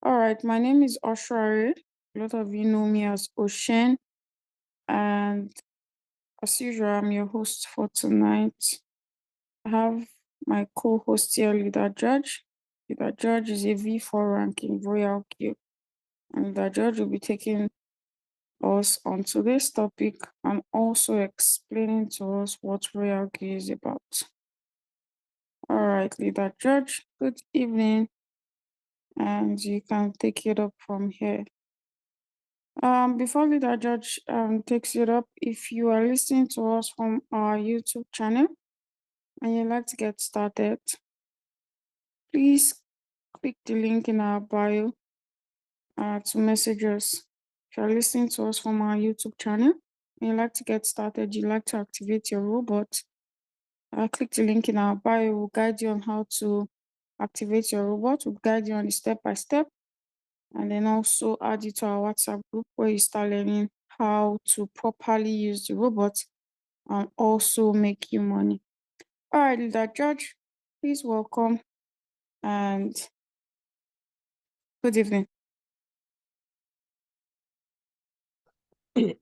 All right, my name is Oshari. A lot of you know me as Oshen, and as usual, I'm your host for tonight. I have my co-host here, Leader Judge. Leader Judge is a V4 ranking RoyalQ, and Leader Judge will be taking us on today's topic and also explaining to us what RoyalQ is about. All right, Leader Judge, good evening, and you can take it up from here. Before Leader Judge takes it up, if you are listening to us from our YouTube channel and you'd like to get started, please click the link in our bio to message us. If you're listening to us from our YouTube channel and you'd like to get started, you'd like to activate your robot, click the link in our bio. We'll guide you on how to activate your robot. We'll guide you on the step-by-step, and then also add you to our WhatsApp group where you start learning how to properly use the robot and also make you money. All right, Leader Judge, please welcome and good evening. Good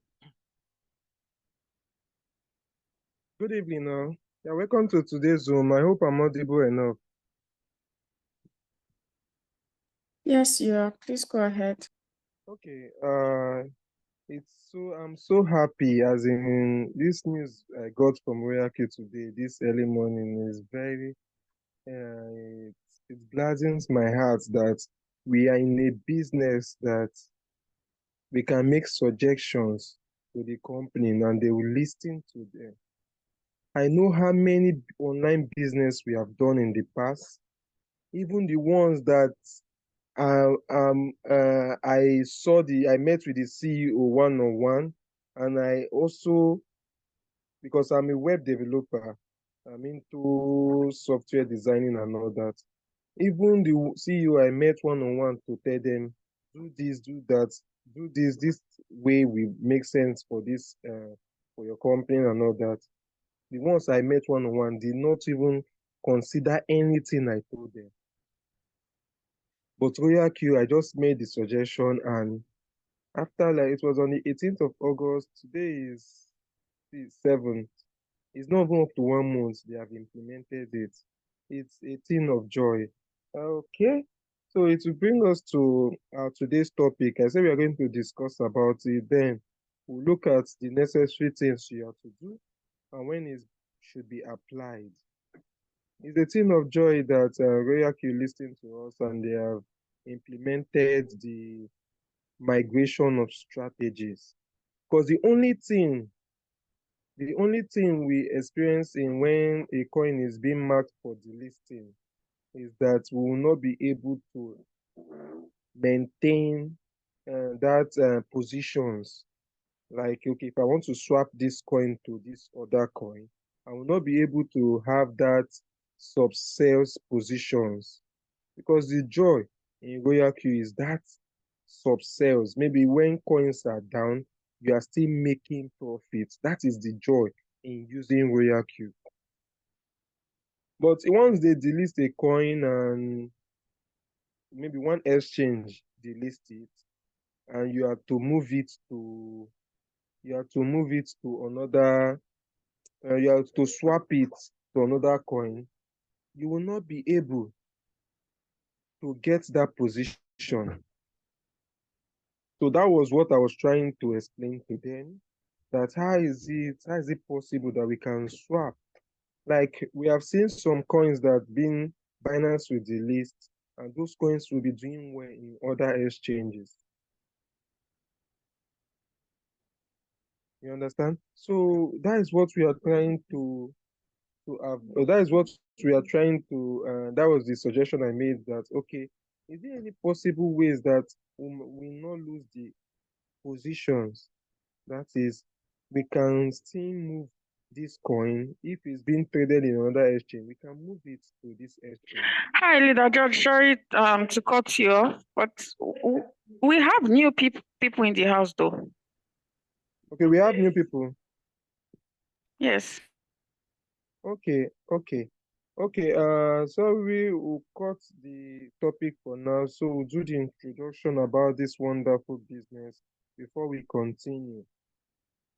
evening, all. Yeah, welcome to today's Zoom. I hope I'm audible enough. Yes, you are. Please go ahead. Okay. I'm so happy, as in this news I got from RoyalQ today, this early morning is very it gladdens my heart that we are in a business that we can make suggestions to the company and they will listen to them. I know how many online business we have done in the past, even the ones that I met with the CEO one-on-one, and I also, because I'm a web developer, I'm into software designing and all that. Even the CEO I met one-on-one to tell them, do this, do that, do this way will make sense for this, for your company and all that. The ones I met one-on-one did not even consider anything I told them. But RoyalQ, I just made the suggestion, and after, like, it was on the 18th of August, today is the 7th. It's not even up to 1 month they have implemented it. It's a thing of joy. Okay, so it will bring us to today's topic. I said we are going to discuss about it. Then we'll look at the necessary things you have to do and when it should be applied. It's a thing of joy that RoyalQ listened to us and they have implemented the migration of strategies. Because the only thing we experience in when a coin is being marked for delisting is that we will not be able to maintain that positions. Like, okay, if I want to swap this coin to this other coin, I will not be able to have that sub-sales positions, because the joy in RoyalQ is that sub-sales. Maybe when coins are down, you are still making profits. That is the joy in using RoyalQ. But once they delist a coin and maybe one exchange delist it, and you have to move it to another, you have to swap it to another coin, you will not be able to get that position. So that was what I was trying to explain to them, that how is it possible that we can swap? Like, we have seen some coins that been Binance with the list, and those coins will be doing well in other exchanges. You understand? So that is what we are trying to have. That is what we are trying to. That was the suggestion I made. That okay, is there any possible ways that we not lose the positions? That is, we can still move this coin if it's being traded in another exchange. We can move it to this exchange. Hi, Leader Judge. Sorry to cut you off, but we have new people in the house, though. Okay, we have new people. Yes. Okay. Okay, sorry, we'll cut the topic for now. So we'll do the introduction about this wonderful business before we continue.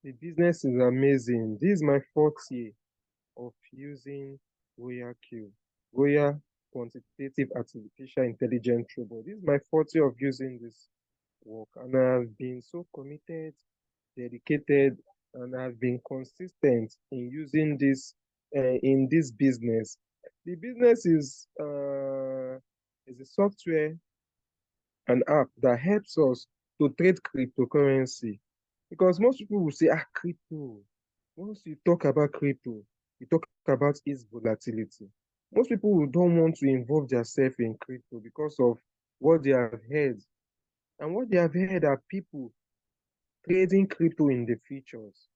The business is amazing. This is my fourth year of using RoyalQ, Royal Quantitative Artificial Intelligence Robot. This is my fourth year of using this work, and I've been so committed, dedicated, and I've been consistent in using this in this business. The business is a software, an app that helps us to trade cryptocurrency. Because most people will say, crypto. Once you talk about crypto, you talk about its volatility. Most people don't want to involve themselves in crypto because of what they have heard. And what they have heard are people trading crypto in the futures.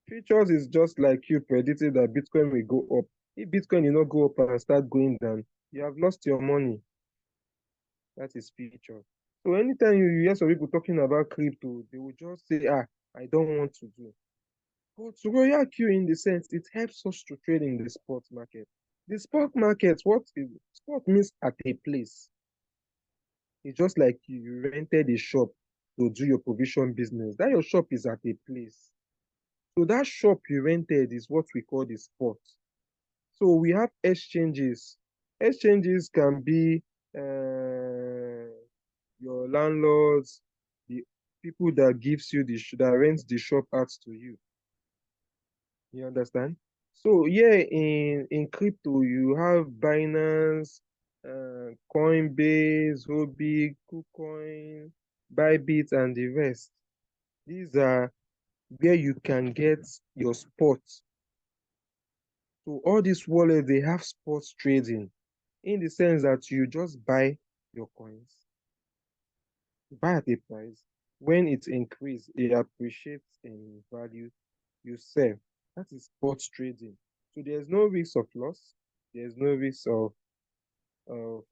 Futures is just like you predicted that Bitcoin will go up. If Bitcoin will not go up and start going down, you have lost your money. That is futures. So anytime you hear some people talking about crypto, they will just say, I don't want to do. But RoyalQ, in the sense, it helps us to trade in the spot market. The spot market, what is spot means at a place. It's just like you rented a shop to do your provision business. That your shop is at a place. So that shop you rented is what we call the spot. So we have exchanges. Exchanges can be your landlords, the people that gives you that rents the shop out to you. You understand? So yeah, in crypto you have Binance, Coinbase, Huobi, KuCoin, Bybit, and the rest. These are where you can get your spot. So all these wallets, they have spot trading in the sense that you just buy your coins, buy at a price. When it increases, it appreciates in value, you sell. That is spot trading. So there's no risk of loss. There's no risk of no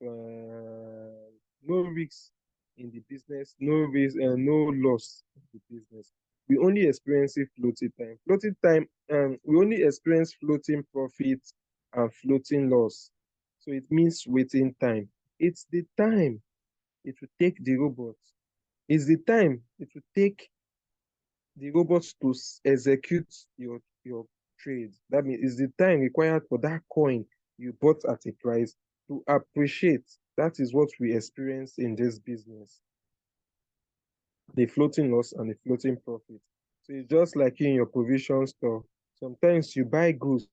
risk in the business, no risk and no loss in the business. We only experience it floating time. Floating time, we only experience floating profit and floating loss. So it means waiting time. It's the time it will take the robot. It's the time it will take the robots to execute your trade. That means it's the time required for that coin you bought at a price to appreciate. That is what we experience in this business. The floating loss and the floating profit. So it's just like in your provision store. Sometimes you buy goods.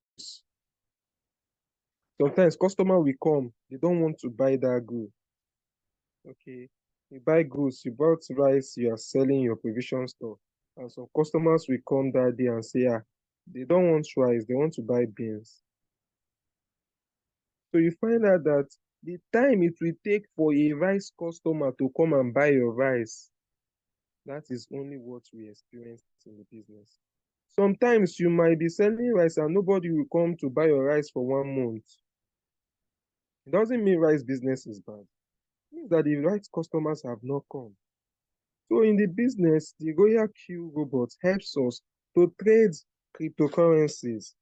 Sometimes customer will come, they don't want to buy that good. Okay. You buy goods, you bought rice, you are selling your provision store. And some customers will come that day and say, they don't want rice, they want to buy beans. So you find out that the time it will take for a rice customer to come and buy your rice, that is only what we experience in the business. Sometimes you might be selling rice and nobody will come to buy your rice for 1 month. It doesn't mean rice business is bad. It means that the right customers have not come. So in the business, the RoyalQ robot helps us to trade cryptocurrencies.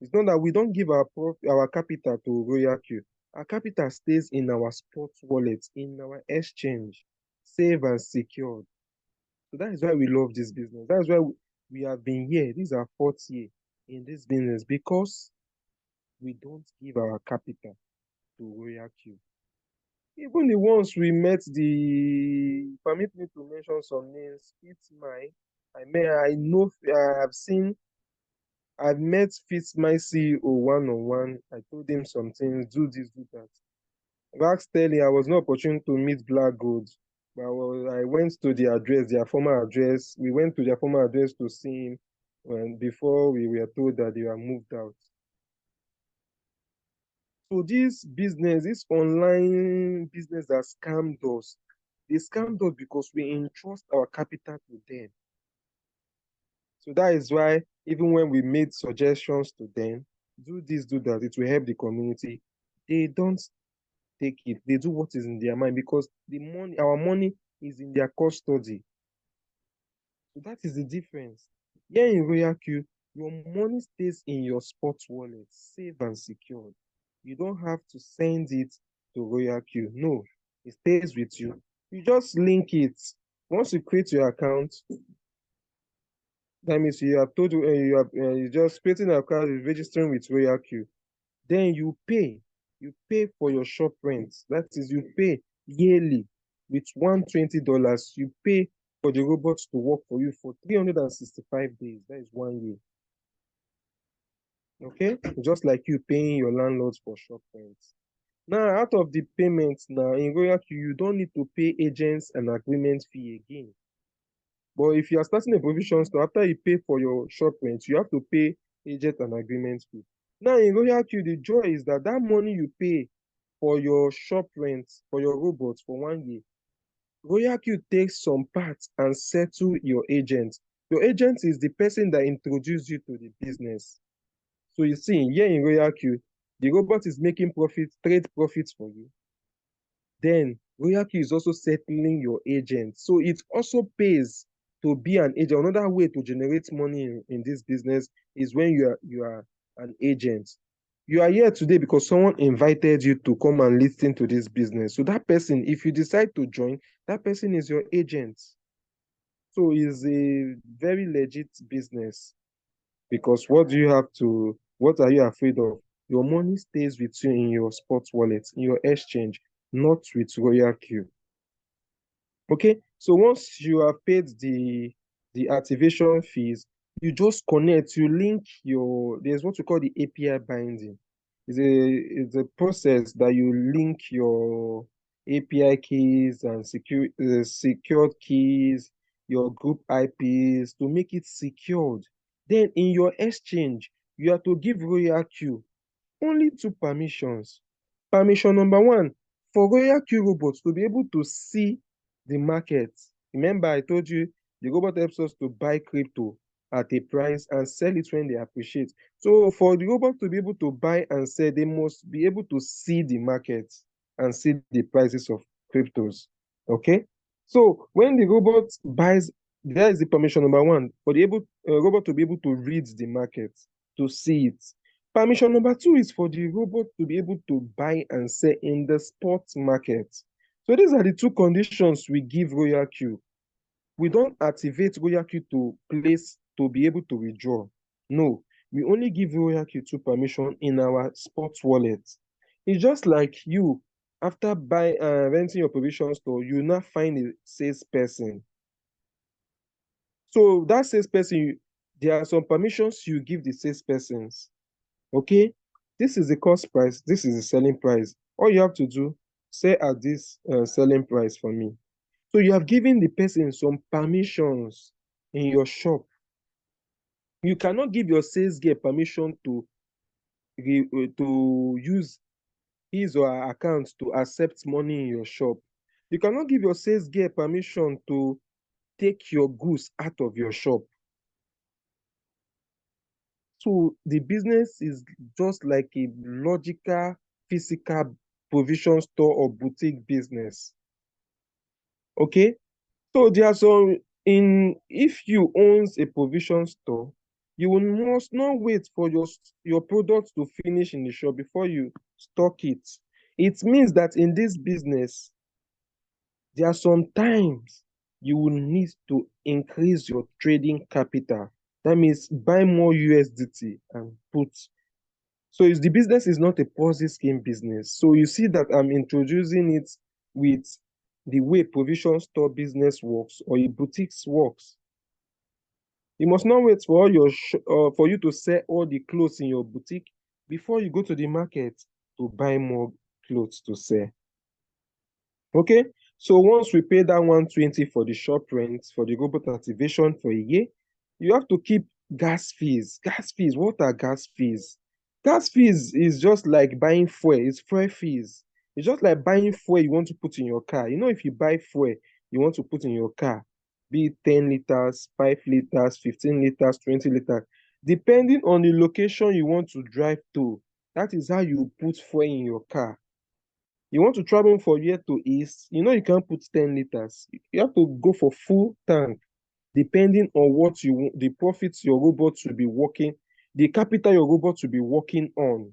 It's not that we don't give our capital to RoyalQ. Our capital stays in our spot wallet, in our exchange, safe and secured. So that is why we love this business. That's why we have been here. This is our fourth year in this business because we don't give our capital to RoyalQ. Even the ones we met, permit me to mention some names, it's my, I know, I've met my CEO one-on-one. I told him some things, do this, do that. Back Sterling, I was not opportune to meet Black Gold, but I went to the address, their former address. We went to their former address to see him before we were told that they were moved out. So this business, this online business that scammed us, they scammed us because we entrust our capital to them. So that is why even when we made suggestions to them, do this, do that, it will help the community, they don't take it. They do what is in their mind because our money is in their custody. So that is the difference. Here in RoyalQ, Your money stays in your spot wallet, safe and secured. You don't have to send it to RoyalQ. No, it stays with you. You just link it. Once you create your account, that means you have told you just creating an account, registering with RoyalQ. Then you pay. You pay for your shop rent. That is, you pay yearly with $120. You pay for the robots to work for you for 365 days. That is 1 year. Okay? Just like you paying your landlords for shop rent. Now, out of the payments now in RoyalQ, you don't need to pay agents and agreement fee again. But if you are starting a provision store, after you pay for your shop rent, you have to pay agent and agreement fee. Now in RoyalQ, the joy is that that money you pay for your shop rent, for your robots for 1 year, RoyalQ takes some parts and settle your agent. Your agent is the person that introduced you to the business. So you see, here in RoyalQ, the robot is making profit, trade profits for you. Then RoyalQ is also settling your agent. So it also pays to be an agent. Another way to generate money in this business is when you are an agent. You are here today because someone invited you to come and listen to this business. So that person, if you decide to join, that person is your agent. So it's a very legit business because what are you afraid of? Your money stays with you in your sports wallet, in your exchange, not with RoyalQ. Okay, so once you have paid the activation fees, you just connect, you link there's what we call the API binding. It's a process that you link your API keys and secured keys, your group IPs to make it secured. Then in your exchange, you have to give RoyalQ only two permissions. Permission number one, for RoyalQ robots to be able to see the market. Remember, I told you the robot helps us to buy crypto at a price and sell it when they appreciate. So for the robot to be able to buy and sell, they must be able to see the market and see the prices of cryptos. Okay? So when the robot buys, there is the permission number one, for the robot to be able to read the market, to see it. Permission number two is for the robot to be able to buy and sell in the spot market. So these are the two conditions we give RoyalQ. We don't activate RoyalQ to be able to withdraw. No, we only give RoyalQ two permission in our spot wallet. It's just like you, after renting your provision store, you now find a salesperson. So that salesperson, there are some permissions you give the salespersons. Okay, this is the cost price, this is the selling price. All you have to do, sell at this selling price for me. So you have given the person some permissions in your shop. You cannot give your sales girl permission to use his or her account to accept money in your shop. You cannot give your sales girl permission to take your goods out of your shop. So the business is just like a logical, physical provision store or boutique business. Okay? So there are some if you owns a provision store, you must not wait for your products to finish in the shop before you stock it. It means that in this business, there are some times you will need to increase your trading capital. That means buy more USDT and put. So the business is not a Ponzi scheme business. So you see that I'm introducing it with the way provision store business works or a boutique works. You must not wait for for you to sell all the clothes in your boutique before you go to the market to buy more clothes to sell. Okay, so once we pay that 120 for the shop rent, for the robot activation for a year, you have to keep gas fees. Gas fees, what are gas fees? Gas fees is just like buying fuel, it's fuel fees. It's just like buying fuel you want to put in your car. You know, if you buy fuel you want to put in your car, be it 10 liters, 5 liters, 15 liters, 20 liters, depending on the location you want to drive to, that is how you put fuel in your car. You want to travel from here to east, you know you can't put 10 liters. You have to go for full tank. depending on what you want, the profits your robot should be working, the capital your robot should be working on.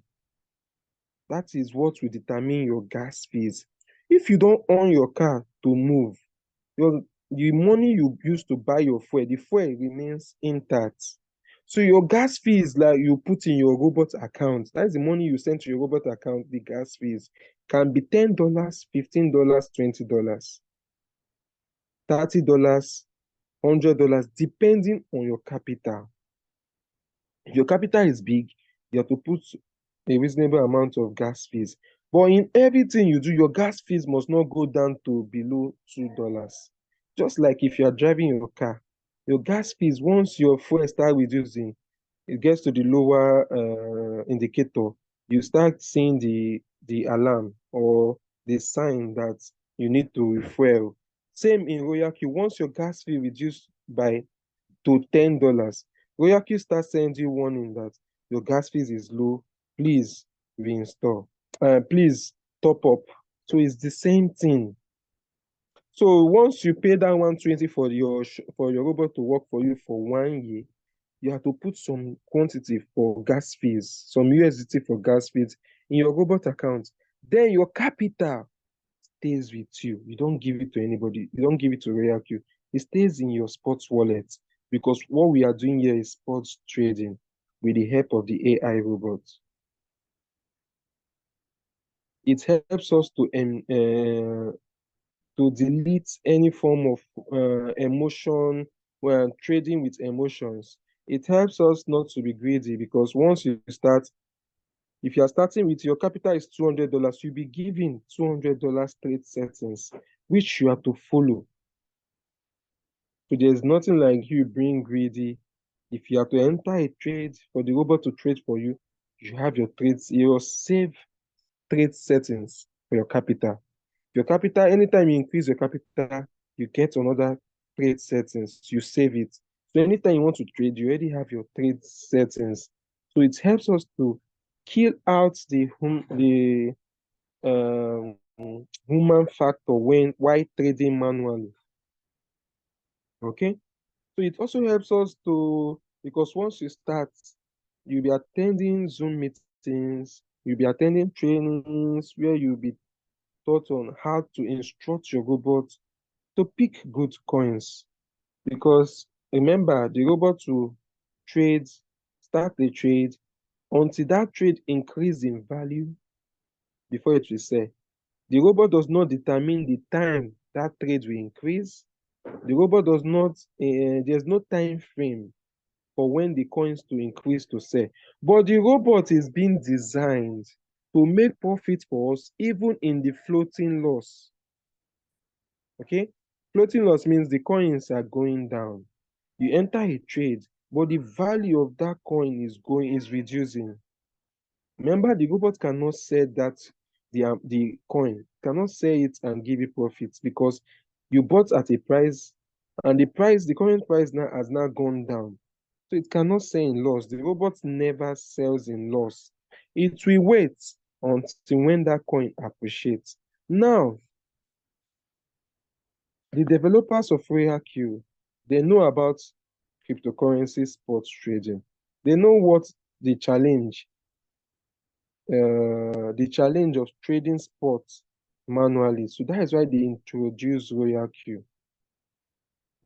That is what will determine your gas fees. If you don't own your car to move, the money you use to buy your fuel, the fuel remains intact. So your gas fees like you put in your robot account, that's the money you send to your robot account, the gas fees can be $10, $15, $20, $30, $100, depending on your capital. If your capital is big, you have to put a reasonable amount of gas fees. But in everything you do, your gas fees must not go down to below $2. Just like if you are driving your car, your gas fees, once your fuel start reducing, it gets to the lower indicator, you start seeing the alarm or the sign that you need to refuel. Same in RoyalQ. Once your gas fee reduced by to $10, RoyalQ starts sending you warning that your gas fees is low. Please reinstall. Please top up. So it's the same thing. So once you pay that 120 for your robot to work for you for 1 year, you have to put some quantity for gas fees, some USDT for gas fees in your robot account. Then your capital stays with you. You don't give it to anybody. You don't give it to RoyalQ. It stays in your sports wallet because what we are doing here is sports trading with the help of the AI robot. It helps us to delete any form of emotion when trading with emotions. It helps us not to be greedy because once you start, if you are starting with your capital is $200, you'll be given $200 trade settings, which you have to follow. So there's nothing like you being greedy. If you have to enter a trade for the robot to trade for you, you have your trades, your save trade settings for your capital. Your capital, anytime you increase your capital, you get another trade settings. You save it. So anytime you want to trade, you already have your trade settings. So it helps us to kill out the um, human factor when why trading manually. Okay. So it also helps us to because once you start, you'll be attending Zoom meetings, you'll be attending trainings where you'll be taught on how to instruct your robot to pick good coins. Because remember, the robot will trade, start the trade until that trade increase in value before it will sell. The robot does not determine the time that trade will increase. The robot does not, there's no time frame for when the coins to increase to sell. But the robot is being designed to make profit for us even in the floating loss. Okay? Floating loss means the coins are going down. You enter a trade, but the value of that coin is reducing. Remember, the robot cannot sell the coin, cannot sell it and give you profits because you bought at a price and the current price now has now gone down. So it cannot sell in loss. The robot never sells in loss. It will wait until when that coin appreciates. Now, the developers of RoyalQ, they know about cryptocurrency sports trading. They know what the challenge, the challenge of trading sports manually. So that is why they introduced RoyalQ.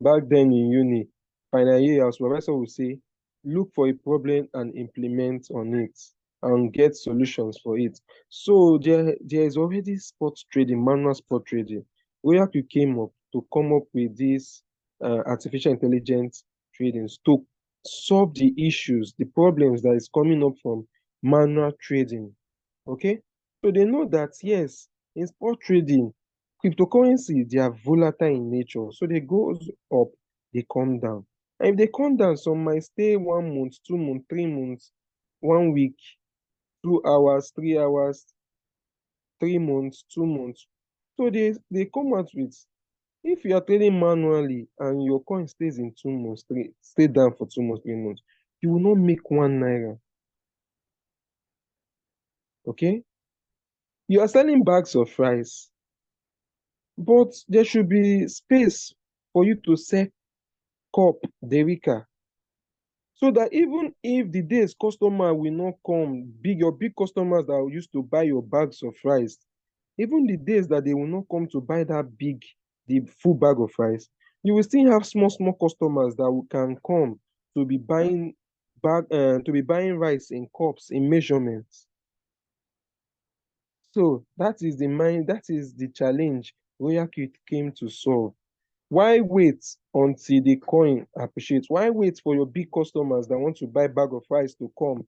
Back then in uni, final year, our supervisor would say, look for a problem and implement on it and get solutions for it. So there is already sports trading, manual sport trading. RoyalQ came up to come up with this artificial intelligence trading to solve the issues, the problems that is coming up from manual trading. Okay? So they know that yes, in sport trading, cryptocurrency, they are volatile in nature. So they go up, they come down. And if they come down, some might stay 1 month, 2 months, 3 months, 1 week, 2 hours, 3 hours, 3 months, 2 months. So they come out with if you are trading manually and your coin stays in 2 months, stay down for 2 months, 3 months, you will not make 1 naira. Okay? You are selling bags of rice, but there should be space for you to sell cup, derica. So that even if the days customer will not come, your big customers that used to buy your bags of rice, even the days that they will not come to buy the full bag of rice, you will still have small customers that can come to be buying rice in cups, in measurements. So that is the challenge RoyalQ came to solve. Why wait until the coin appreciates? Why wait for your big customers that want to buy bag of rice to come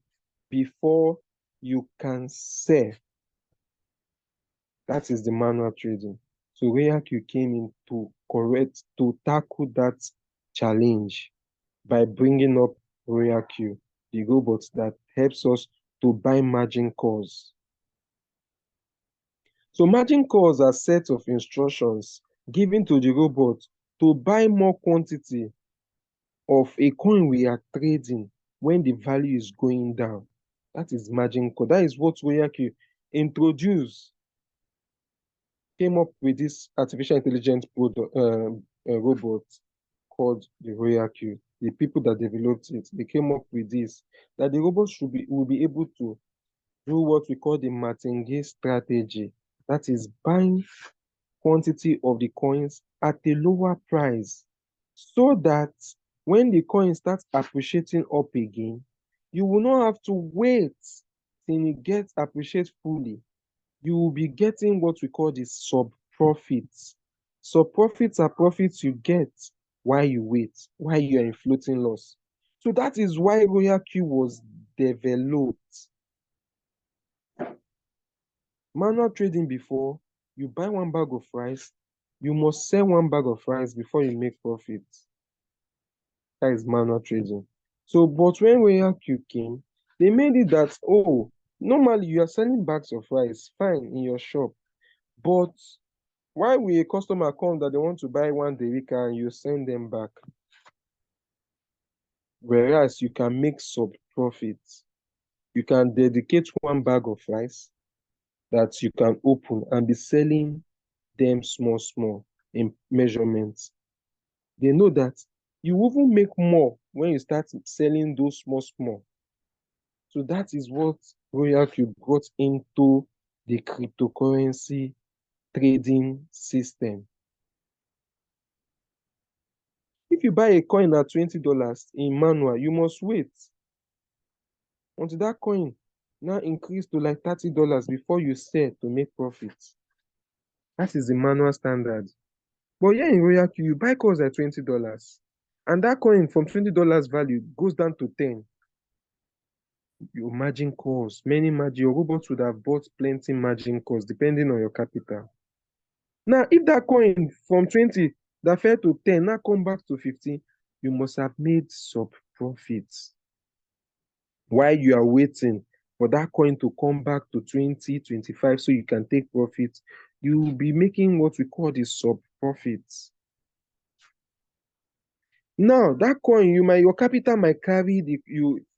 before you can sell? That is the manual trading. So RoyalQ came in to tackle that challenge by bringing up RoyalQ, the robot that helps us to buy margin calls. So margin calls are sets of instructions given to the robot to buy more quantity of a coin we are trading when the value is going down. That is margin call. That is what RoyalQ introduced, came up with this artificial intelligence robot called the RoyalQ. The people that developed it, they came up with this, that the robot will be able to do what we call the martingale strategy. That is buying quantity of the coins at a lower price, so that when the coin starts appreciating up again, you will not have to wait till it gets appreciated fully. You will be getting what we call the sub profits. Sub profits are profits you get while you wait, while you are in floating loss. So that is why RoyalQ was developed. Manual trading before, you buy one bag of rice, you must sell one bag of rice before you make profit. That is manual trading. So, but when RoyalQ came, they made it that, oh, normally you are selling bags of rice, fine, in your shop. But why will a customer come that they want to buy one derica and you send them back? Whereas you can make sub profits. You can dedicate one bag of rice that you can open and be selling them small in measurements. They know that you even make more when you start selling those small. So that is what RoyalQ brought into the cryptocurrency trading system. If you buy a coin at $20 in manual, you must wait until that coin now increase to like $30 before you sell to make profit. That is the manual standard. But here in RoyalQ, you buy coins at $20, and that coin from $20 value goes down to 10. Your margin calls, your robots would have bought plenty margin calls depending on your capital. Now, if that coin from 20 that fell to 10 now come back to 15, you must have made sub profits. While you are waiting for that coin to come back to 20, 25, so you can take profit, you will be making what we call the sub profits. Now, that coin, your capital might carry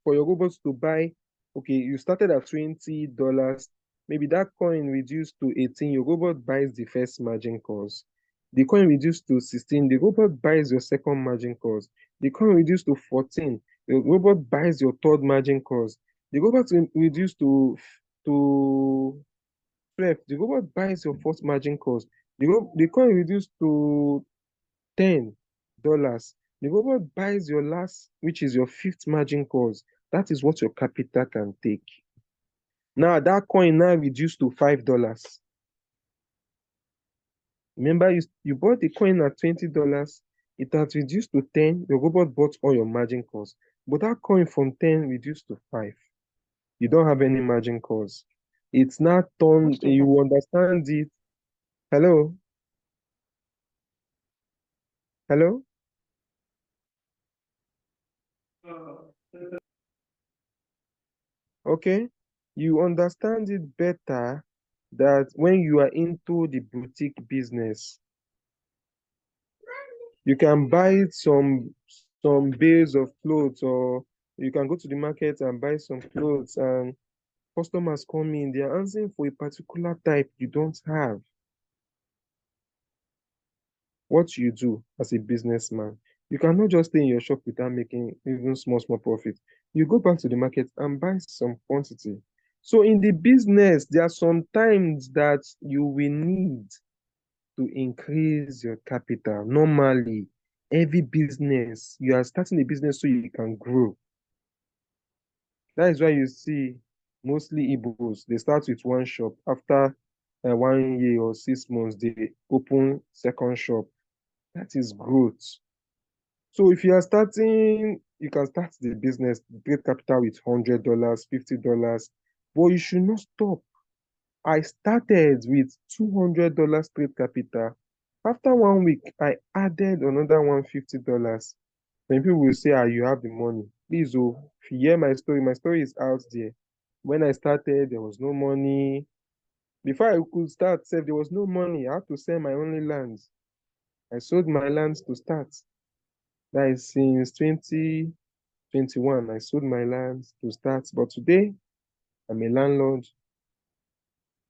for your robots to buy. Okay, you started at $20. Maybe that coin reduced to 18, your robot buys the first margin calls. The coin reduced to 16, the robot buys your second margin calls. The coin reduced to 14, the robot buys your third margin calls. The robot reduced to 12, the robot buys your fourth margin calls. The coin reduced to $10. The robot buys your last, which is your fifth margin calls. That is what your capital can take. Now that coin now reduced to $5. Remember, you bought the coin at $20, it has reduced to 10, the robot bought all your margin calls. But that coin from 10 reduced to 5. You don't have any margin calls. It's not turned, you understand it. Hello? Hello? Okay? You understand it better that when you are into the boutique business, you can buy some bales of clothes, or you can go to the market and buy some clothes, and customers come in, they are asking for a particular type you don't have. What you do as a businessman, You cannot just stay in your shop without making even small profit. You go back to the market and buy some quantity. So in the business, there are some times that you will need to increase your capital. Normally, every business, you are starting a business so you can grow. That is why you see mostly Igbos, they start with one shop. After 1 year or 6 months, they open second shop. That is growth. So if you are starting, you can start the business, trade capital with $100, $50, but you should not stop. I started with $200 trade capital. After 1 week, I added another $150. Then people will say, ah, you have the money. Please, oh, if you hear my story is out there. When I started, there was no money. Before I could start, sef, there was no money. I had to sell my only lands. I sold my lands to start. That is since 2021. I sold my lands to start. But today, I'm a landlord.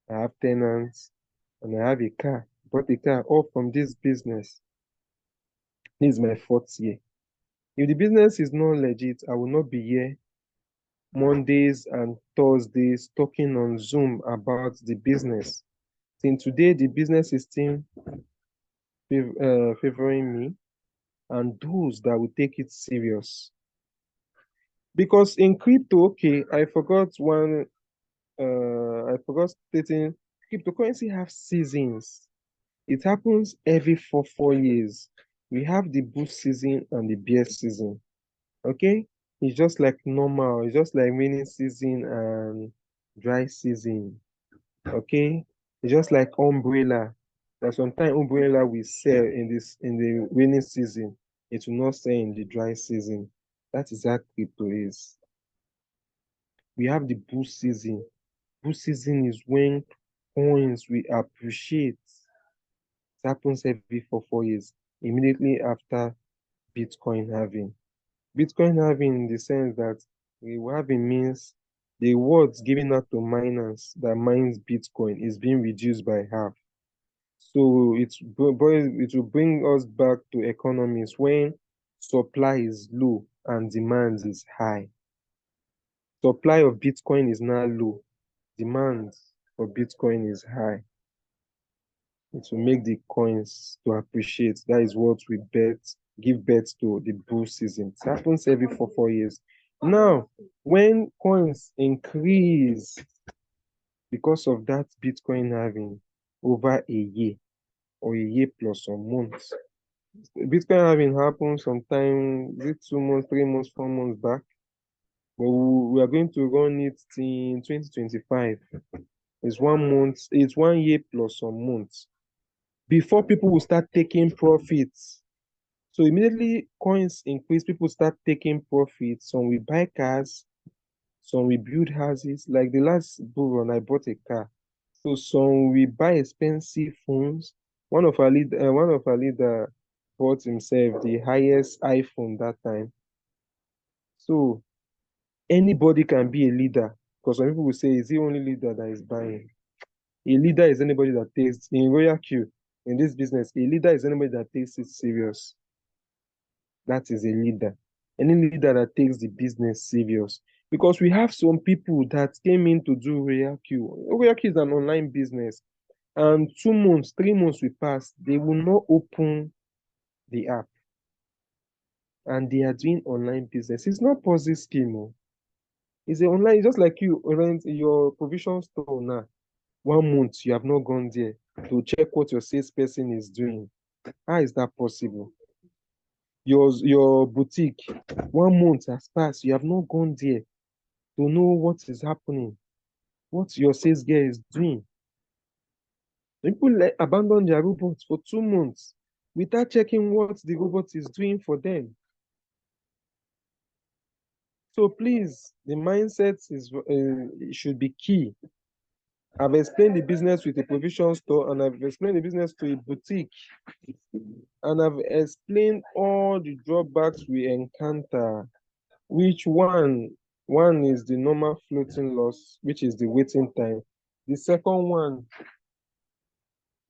I have tenants and I have a car. Bought a car all from this business. This is my fourth year. If the business is not legit, I will not be here Mondays and Thursdays talking on Zoom about the business. Since today, the business is still favoring me and those that will take it serious. Because in crypto, okay, I forgot stating cryptocurrency have seasons. It happens every 4 years. We have the bull season and the bear season. Okay? It's just like normal. It's just like rainy season and dry season. Okay? It's just like umbrella. That sometimes umbrella will sell in the rainy season. It will not sell in the dry season. That is how crypto is. We have the bull season. Bull season is when coins we appreciate. It happens every 4 years, immediately after Bitcoin halving. Bitcoin halving in the sense that the halving means the rewards given out to miners that mines Bitcoin is being reduced by half. So it will bring us back to economies when supply is low and demand is high. Supply of Bitcoin is now low, demand for Bitcoin is high. It will make the coins to appreciate. That is what we give birth to the bull season. It happens every 4 years. Now, when coins increase because of that Bitcoin having over a year or a year plus some months, Bitcoin having happened sometime, is it 2 months, 3 months, 4 months back? But we are going to run it in 2025. It's 1 month, it's 1 year plus some months before people will start taking profits. So immediately coins increase, people start taking profits. Some will buy cars, some will build houses. Like the last bull run, I bought a car. So some will buy expensive phones. One of our leader bought himself the highest iPhone that time. So anybody can be a leader. Because some people will say, is the only leader that is buying? A leader is anybody that takes in RoyalQ in this business. A leader is anybody that takes it serious. That is a leader. Any leader that takes the business serious. Because we have some people that came in to do RoyalQ. RoyalQ is an online business. And 2 months, 3 months will pass. They will not open the app. And they are doing online business. It's not Ponzi scheme. Oh. It's an online, it's just like you rent your provision store now. 1 month you have not gone there to check what your salesperson is doing. How is that possible? Your boutique, 1 month has passed, you have not gone there to know what is happening, what your sales girl is doing. People abandon their robots for 2 months without checking what the robot is doing for them. So please, the mindset should be key. I've explained the business with a provision store and I've explained the business to a boutique. And I've explained all the drawbacks we encounter, which one is the normal floating loss, which is the waiting time. The second one,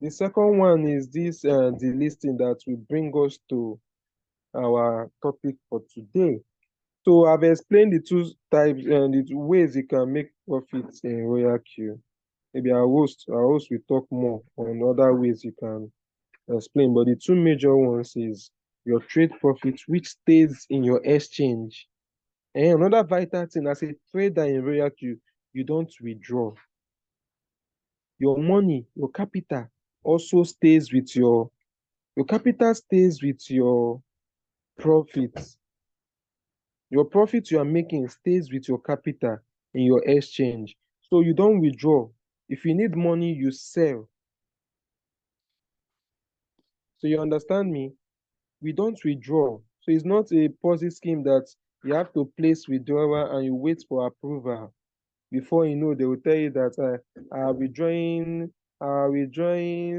the second one is this delisting that will bring us to our topic for today. So I've explained the two types and the two ways you can make profits in RoyalQ. Maybe our host will talk more on other ways you can explain, but the two major ones is your trade profit, which stays in your exchange. And another vital thing, as a trader in RoyalQ, you don't withdraw. Your money, your capital also stays with your capital stays with your profits. Your profit you are making stays with your capital in your exchange. So you don't withdraw. If you need money, you sell. So you understand me? We don't withdraw. So it's not a policy scheme that you have to place withdrawal and you wait for approval. Before you know, they will tell you that our withdrawing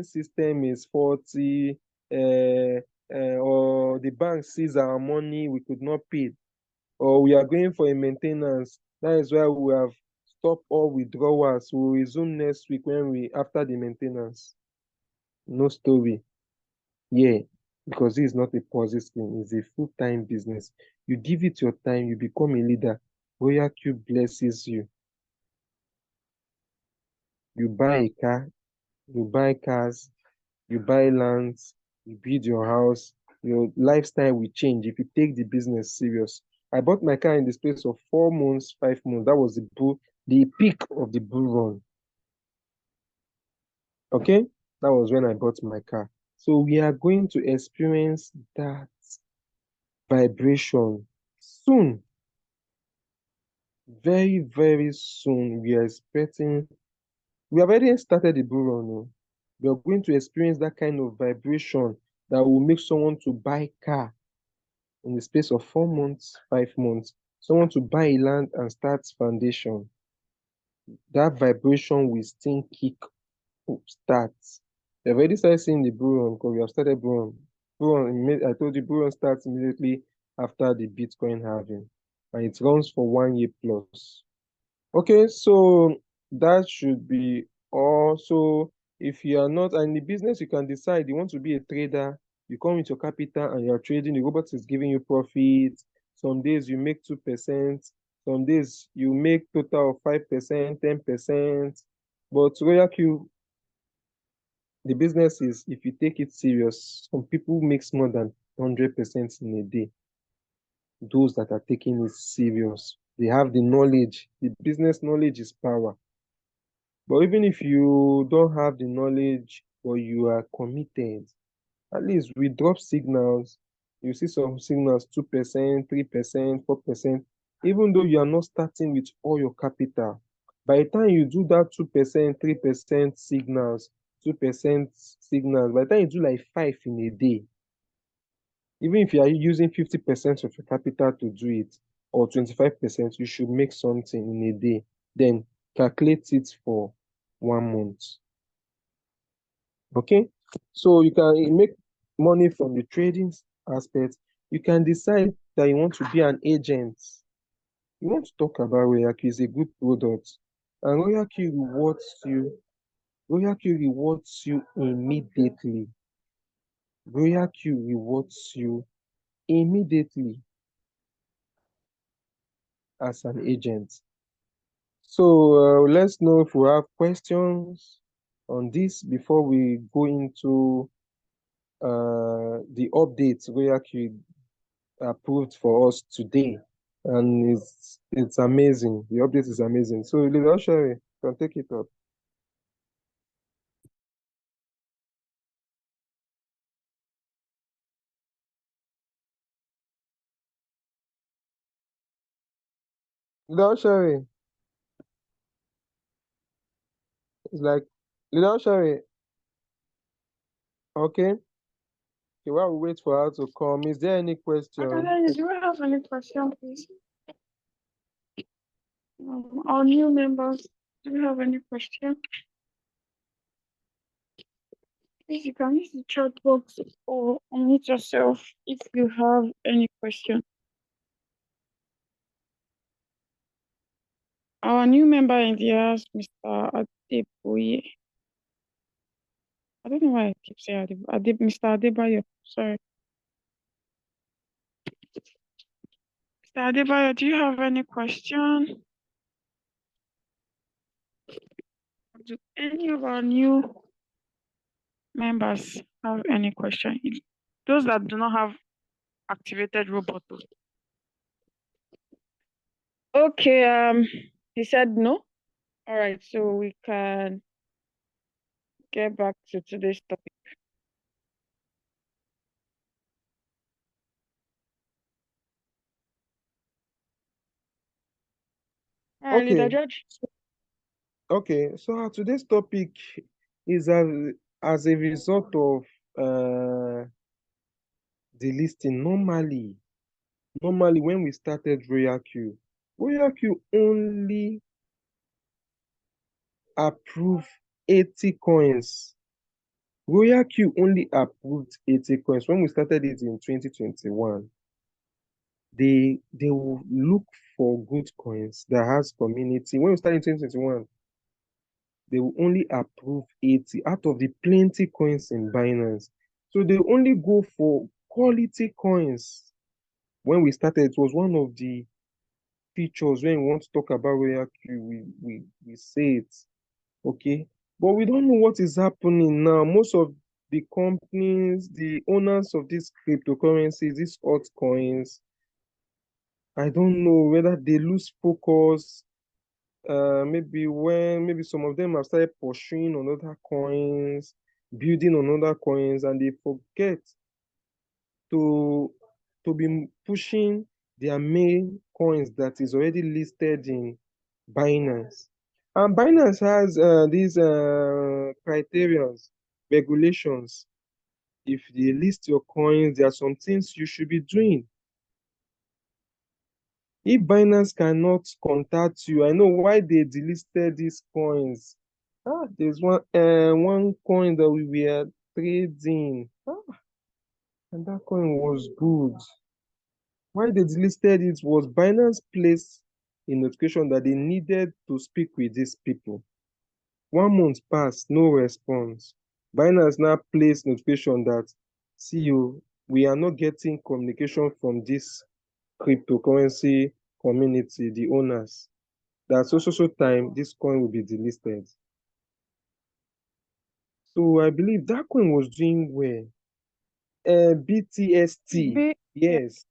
system is 40, or the bank sees our money, we could not pay, or we are going for a maintenance. That is why we have stopped all withdrawals. We'll resume next week after the maintenance. No story. Yeah, because this is not a Ponzi scheme, it's a full-time business. You give it your time, you become a leader. RoyalQ blesses you. You buy a car, you buy cars, you buy lands, you build your house, your lifestyle will change if you take the business serious. I bought my car in the space of 4 months, 5 months. That was the peak of the bull run. Okay? That was when I bought my car. So we are going to experience that vibration soon. Very, very soon. We have already started the bull run. Oh. We are going to experience that kind of vibration that will make someone to buy car in the space of 4 months, 5 months. Someone to buy a land and start foundation. That vibration will still kick start. We have already started seeing the bull run because we have started bull run. I told you bull run starts immediately after the Bitcoin halving, and it runs for 1 year plus. Okay, so that should be all. So if you are not in the business, you can decide you want to be a trader. You come with your capital and you're trading. The robot is giving you profit. Some days you make 2%. Some days you make total of 5%, 10%. But RoyalQ, the business is, if you take it serious, some people makes more than 100% in a day. Those that are taking it serious, they have the knowledge. The business knowledge is power. But even if you don't have the knowledge or you are committed, at least we drop signals. You see some signals 2%, 3%, 4%. Even though you are not starting with all your capital, by the time you do that 2%, 3% signals, 2% signals, by the time you do like 5 in a day, even if you are using 50% of your capital to do it, or 25%, you should make something in a day. Then calculate it for 1 month. Okay, so you can make money from the trading aspect. You can decide that you want to be an agent. You want to talk about RoyalQ is a good product, and RoyalQ rewards you immediately. RoyalQ rewards you immediately as an agent. So let's know if we have questions on this before we go into the updates RoyalQ approved for us today. And it's amazing. The update is amazing. So Leader Sherry, can take it up. Leader Sherry, it's like Leader Sherry, okay. Okay, while we wait for her to come, is there any question? Okay, do you have any question, please? Our new members, do you have any question? Please, you can use the chat box or unmute yourself if you have any question. Our new member in the house, Mr. Adeboye. I don't know why I keep saying Mr. Adebayo. Sorry. Adebayo, do you have any question? Do any of our new members have any question? Those that do not have activated robot. Okay, he said no. All right, so we can get back to today's topic. All right, Leader Okay, George. okay. So today's topic is as a result of delisting. Normally when we started RoyalQ only approved 80 coins. RoyalQ only approved 80 coins. When we started it in 2021, they will look for good coins that has community. When we started in 2021, they will only approve 80 out of the plenty coins in Binance. So they only go for quality coins. When we started, it was one of the features when we want to talk about RoyalQ, we say it. Okay. But we don't know what is happening now. Most of the companies, the owners of these cryptocurrencies, these altcoins, I don't know whether they lose focus. Maybe some of them have started pursuing on other coins, building on other coins, and they forget to be pushing their main coins that is already listed in Binance. And Binance has these criterions, regulations. If they list your coins, there are some things you should be doing. If Binance cannot contact you, I know why they delisted these coins. There's one coin that we were trading. And that coin was good. Why they delisted it was Binance placed a notification that they needed to speak with these people. 1 month passed, no response. Binance now placed notification that, see you, we are not getting communication from this cryptocurrency community, the owners. That so time, this coin will be delisted. So I believe that coin was doing well. BTST, Yeah. yes,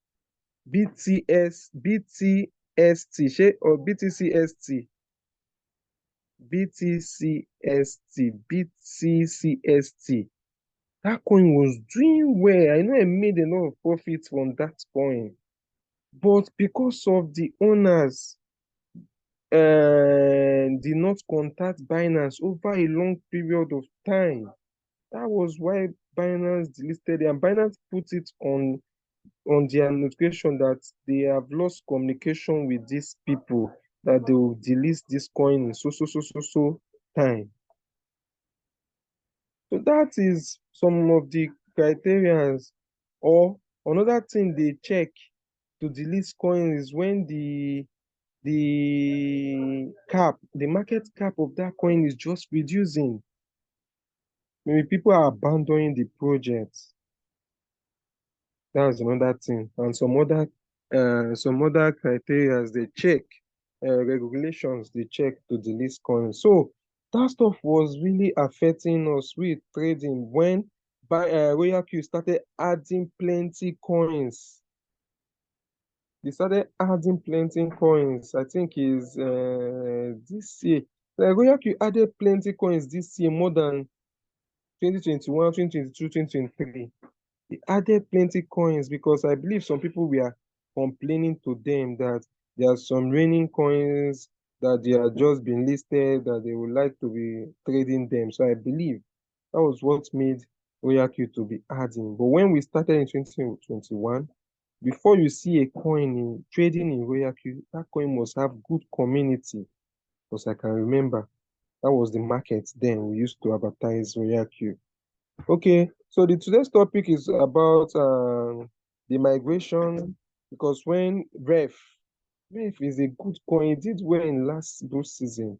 BTST, or BTCST, BTCST. That coin was doing well. I know I made a lot of profit from that coin, but because of the owners did not contact Binance over a long period of time, that was why Binance delisted it, and Binance put it on their notification that they have lost communication with these people, that they will delist this coin in so time. So that is some of the criterions. Or another thing they check to delist coin is when the market cap of that coin is just reducing. Maybe people are abandoning the project. That's another thing. And some other criteria they check, regulations they check to delist coins. So that stuff was really affecting us with trading when RoyalQ started adding plenty coins. They started adding plenty coins. I think is this year. RoyalQ added plenty coins this year, more than 2021, 2022, 2023. He added plenty coins because I believe some people were complaining to them that there are some raining coins that they are just been listed that they would like to be trading them. So I believe that was what made RoyalQ to be adding. But when we started in 2021, before you see a coin in trading in RoyalQ, that coin must have good community. Because I can remember that was the market then. We used to advertise RoyalQ. Okay, so the today's topic is about the migration, because when ref is a good coin, it did well in last bull season.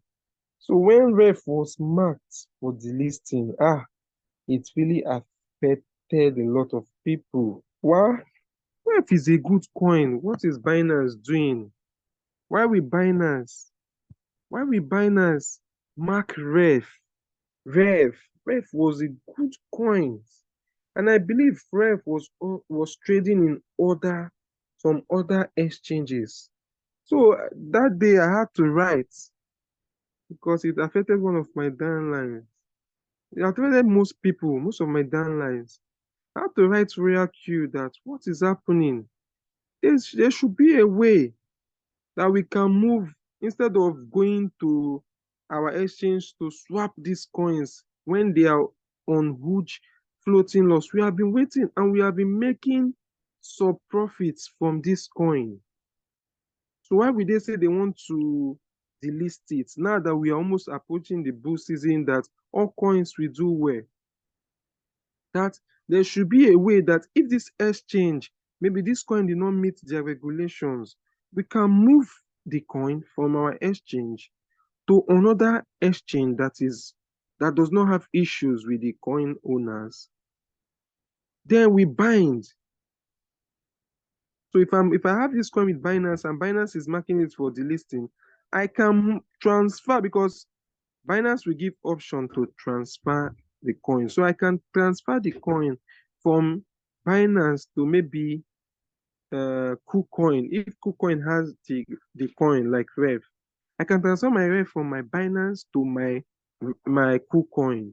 So when ref was marked for delisting, it really affected a lot of people. Why? Ref is a good coin. What is Binance doing? Why we Binance? Why we Binance mark Ref? Ref was a good coin. And I believe Ref was trading in some other exchanges. So that day I had to write because it affected one of my downlines. It affected most people, most of my downlines. I had to write RoyalQ that what is happening? There should be a way that we can move instead of going to our exchange to swap these coins when they are on huge floating loss. We have been waiting and we have been making sub profits from this coin. So why would they say they want to delist it now that we are almost approaching the bull season, that all coins will do well? That there should be a way that if this exchange, maybe this coin did not meet their regulations, we can move the coin from our exchange to another exchange that does not have issues with the coin owners. Then we bind. So if I have this coin with Binance and Binance is marking it for delisting, I can transfer because Binance will give option to transfer the coin. So I can transfer the coin from Binance to maybe KuCoin. If KuCoin has the coin like Rev, I can transfer my Rev from my Binance to my KuCoin.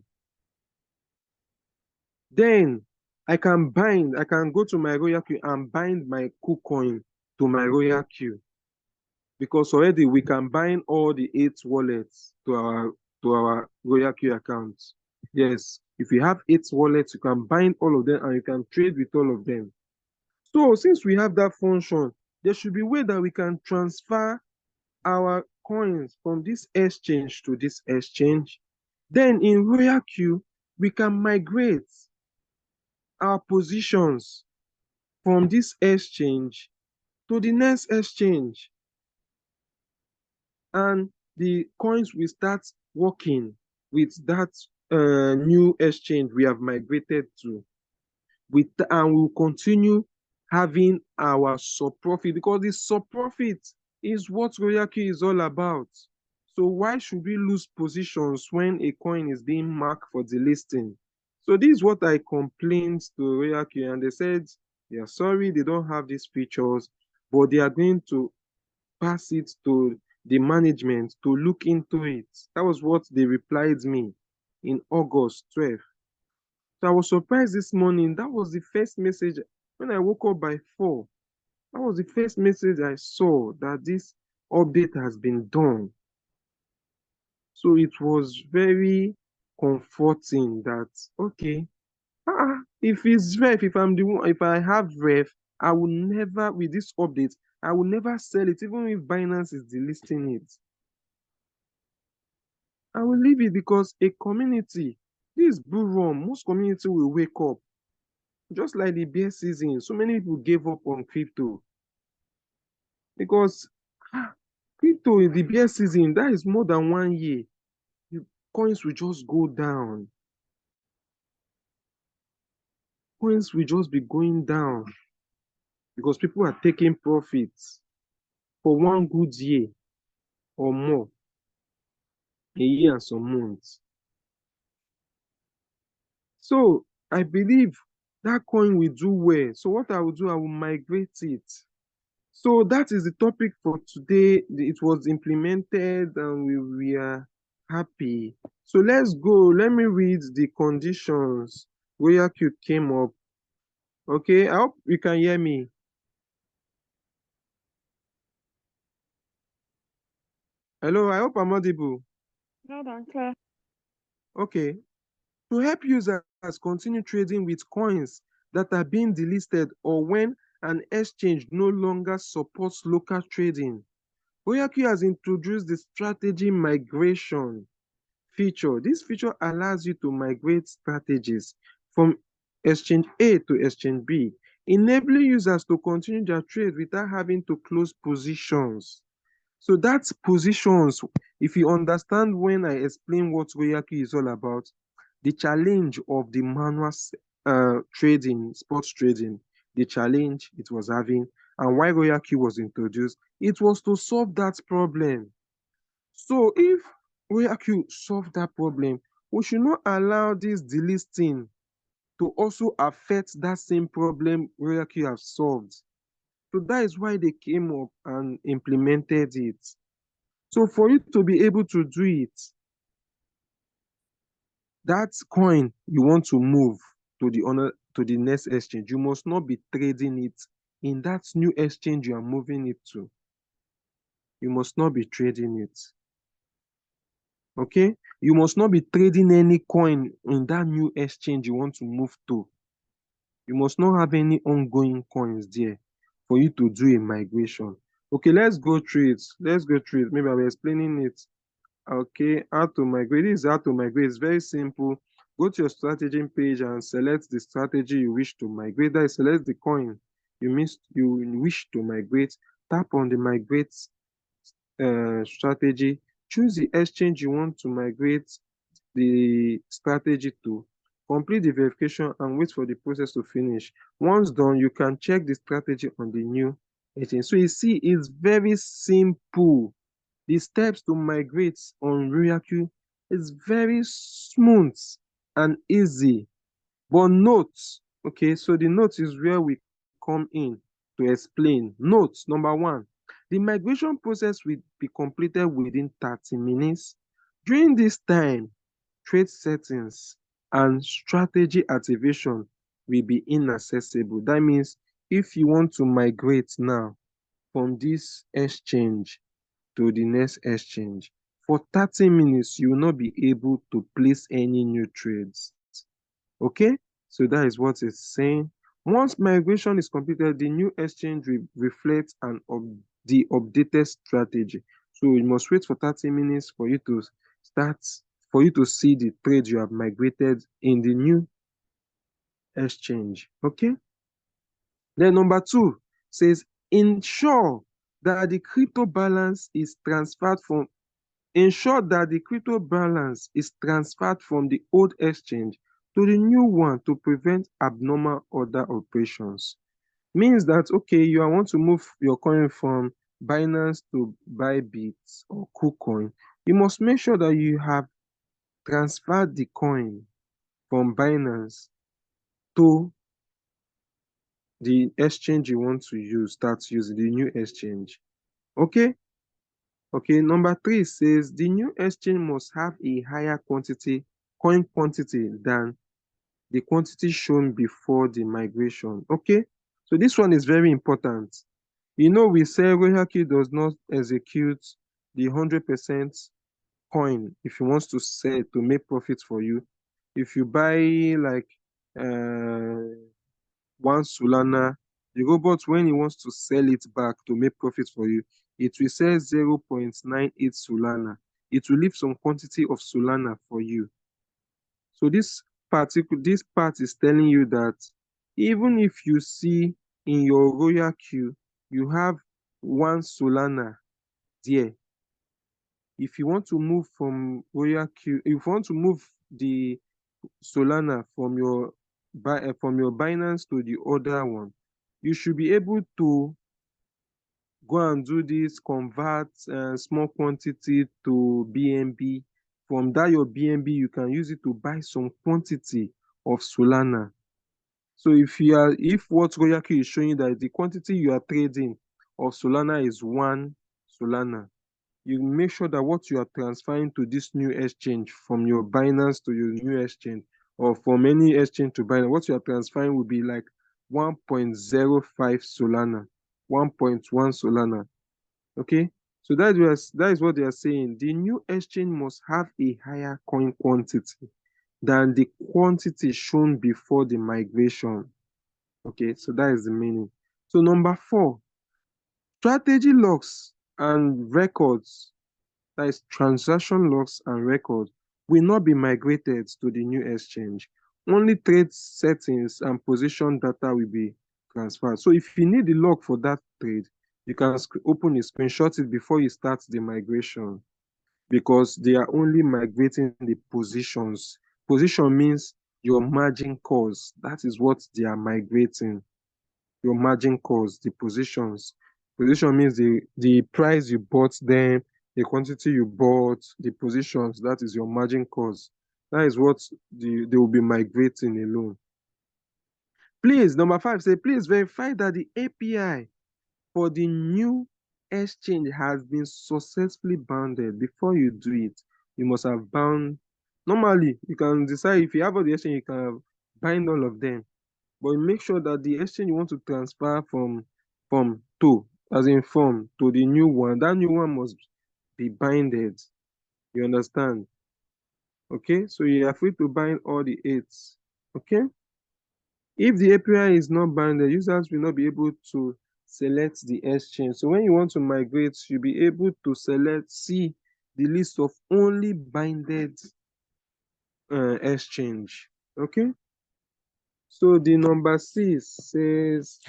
Then I can go to my RoyalQ and bind my KuCoin to my RoyalQ. Because already we can bind all the 8 wallets to our RoyalQ accounts. Yes, if you have 8 wallets, you can bind all of them and you can trade with all of them. So since we have that function, there should be a way that we can transfer our coins from this exchange to this exchange. Then in RoyalQ, we can migrate our positions from this exchange to the next exchange. And the coins will start working with that new exchange we have migrated to. And we'll continue having our sub profit because the sub profit is what RoyalQ is all about. So why should we lose positions when a coin is being marked for delisting? So this is what I complained to RoyalQ, and they said they are sorry they don't have these features, but they are going to pass it to the management to look into it. That was what they replied me in August 12th. So I was surprised this morning. That was the first message when I woke up by 4. That was the first message I saw that this update has been done. So it was very comforting that okay, if it's ref, if I have ref, I will never with this update, I will never sell it, even if Binance is delisting it. I will leave it because a community, this bull run, most community will wake up. Just like the bear season, so many people gave up on crypto because crypto in the bear season, that is more than 1 year. The coins will just go down. Coins will just be going down because people are taking profits for 1 good year or more, a year and some months. So I believe that coin will do well. So what I will do, I will migrate it. So that is the topic for today. It was implemented and we are happy. So let's go. Let me read the conditions RoyalQ came up. Okay, I hope you can hear me. Hello, I hope I'm audible. Loud and clear. Okay. To help users continue trading with coins that are being delisted or when an exchange no longer supports local trading, RoyalQ has introduced the strategy migration feature. This feature allows you to migrate strategies from exchange A to exchange B, enabling users to continue their trade without having to close positions. So that's positions. If you understand when I explain what RoyalQ is all about, the challenge of the manual trading, sports trading, the challenge it was having, and why RoyalQ was introduced. It was to solve that problem. So if RoyalQ solve that problem, we should not allow this delisting to also affect that same problem RoyalQ have solved. So that is why they came up and implemented it. So for you to be able to do it, that coin you want to move to the next exchange, you must not be trading it in that new exchange you are moving it to. You must not be trading it. Okay? You must not be trading any coin in that new exchange you want to move to. You must not have any ongoing coins there for you to do a migration. Okay, let's go through it. Let's go through it. Maybe I'll be explaining it. Okay, how to migrate. This is how to migrate. It's very simple. Go to your strategy page and select the strategy you wish to migrate. That is, select the coin you wish to migrate. Tap on the migrate strategy. Choose the exchange you want to migrate the strategy to. Complete the verification and wait for the process to finish. Once done, you can check the strategy on the new exchange. So you see, it's very simple. The steps to migrate on RoyalQ is very smooth and easy. But note, okay, so the note is where we come in to explain. Note number one, the migration process will be completed within 30 minutes. During this time, trade settings and strategy activation will be inaccessible. That means if you want to migrate now from this exchange to the next exchange, for 30 minutes, you will not be able to place any new trades. Okay, so that is what it's saying. Once migration is completed, the new exchange will reflect the updated strategy. So you must wait for 30 minutes for you to start, for you to see the trade you have migrated in the new exchange. Okay. Then number two says ensure that the crypto balance is transferred from ensure that the crypto balance is transferred from the old exchange to the new one to prevent abnormal order operations. Means that, okay, you want to move your coin from Binance to Bybit or KuCoin, you must make sure that you have transferred the coin from Binance to the exchange you want to use, start using the new exchange. Okay. Okay, number three says the new exchange must have a higher coin quantity than the quantity shown before the migration. Okay, so this one is very important. You know, we say RoyalQ does not execute the 100% coin if he wants to sell to make profit for you. If you buy like one Solana, the robot, when he wants to sell it back to make profit for you, it will sell 0.98 Solana. It will leave some quantity of Solana for you. So this part is telling you that even if you see in your RoyalQ, you have one Solana there. If you want to move from RoyalQ, if you want to move the Solana from your Binance to the other one, you should be able to go and do this, convert small quantity to BNB. From that your BNB, you can use it to buy some quantity of Solana. So if what RoyalQ is showing that the quantity you are trading of Solana is one Solana, you make sure that what you are transferring to this new exchange from your Binance to your new exchange, or from any exchange to Binance, what you are transferring will be like 1.05 Solana, 1.1 Solana. Okay, so that is what they are saying. The new exchange must have a higher coin quantity than the quantity shown before the migration. Okay, so that is the meaning. So number four, strategy logs and records, that is transaction logs and records, will not be migrated to the new exchange. Only trade settings and position data will be transferred. So if you need the log for that trade, you can open it, screenshot it before you start the migration, because they are only migrating the positions. Position means your margin calls. That is what they are migrating. your margin calls, the positions. Position means the price you bought them, the quantity you bought, the positions, that is your margin calls. That is what they will be migrating alone. Please, number 5 say, please verify that the API for the new exchange has been successfully bounded. Before you do it, you must have bound. Normally, you can decide if you have all the exchange, you can bind all of them. But make sure that the exchange you want to transfer from to, as in from to the new one, that new one must be binded. You understand? Okay, so you are free to bind all the 8. Okay. If the API is not bounded, users will not be able to select the exchange. So when you want to migrate, you'll be able to see the list of only binded exchange. Okay. So the number 6 says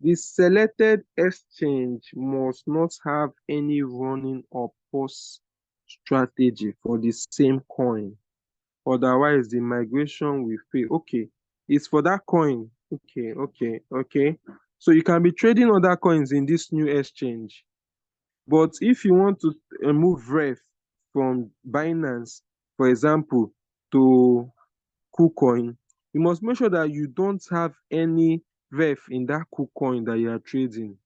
the selected exchange must not have any running or pause strategy for the same coin. Otherwise, the migration will fail. Okay, it's for that coin. Okay. So you can be trading other coins in this new exchange. But if you want to move ref from Binance, for example, to KuCoin, you must make sure that you don't have any ref in that KuCoin that you are trading.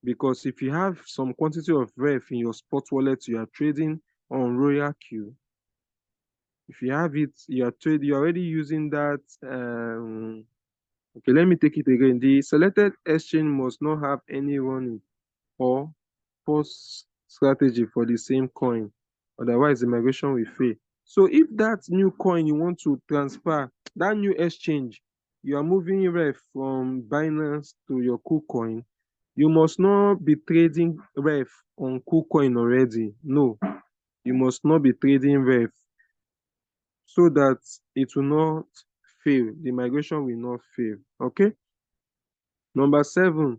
Because if you have some quantity of ref in your spot wallet you are trading on RoyalQ, if you have it, you're already using that. Okay, let me take it again. The selected exchange must not have any running or pause strategy for the same coin. Otherwise, the migration will fail. So if that new coin you want to transfer, that new exchange, you are moving ref from Binance to your KuCoin, you must not be trading ref on KuCoin already. No, you must not be trading ref so that it will not fail. The migration will not fail. Okay. Number 7,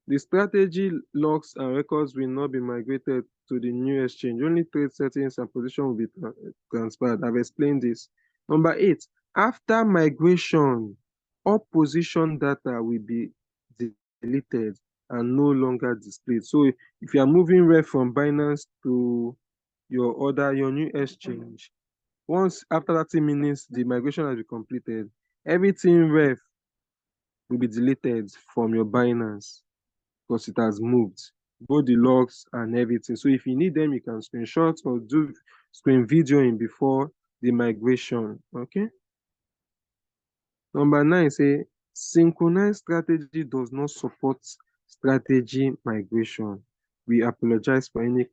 the strategy logs and records will not be migrated to the new exchange. Only trade settings and position will be transferred. I've explained this. Number 8, after migration, all position data will be deleted and no longer displayed. So if you are moving ref from Binance to your new exchange, once after 30 minutes, the migration has been completed, everything ref will be deleted from your Binance because it has moved, both the logs and everything. So if you need them, you can screenshot or do screen videoing before the migration. Okay. Number 9 say synchronized strategy does not support strategy migration. We apologize for any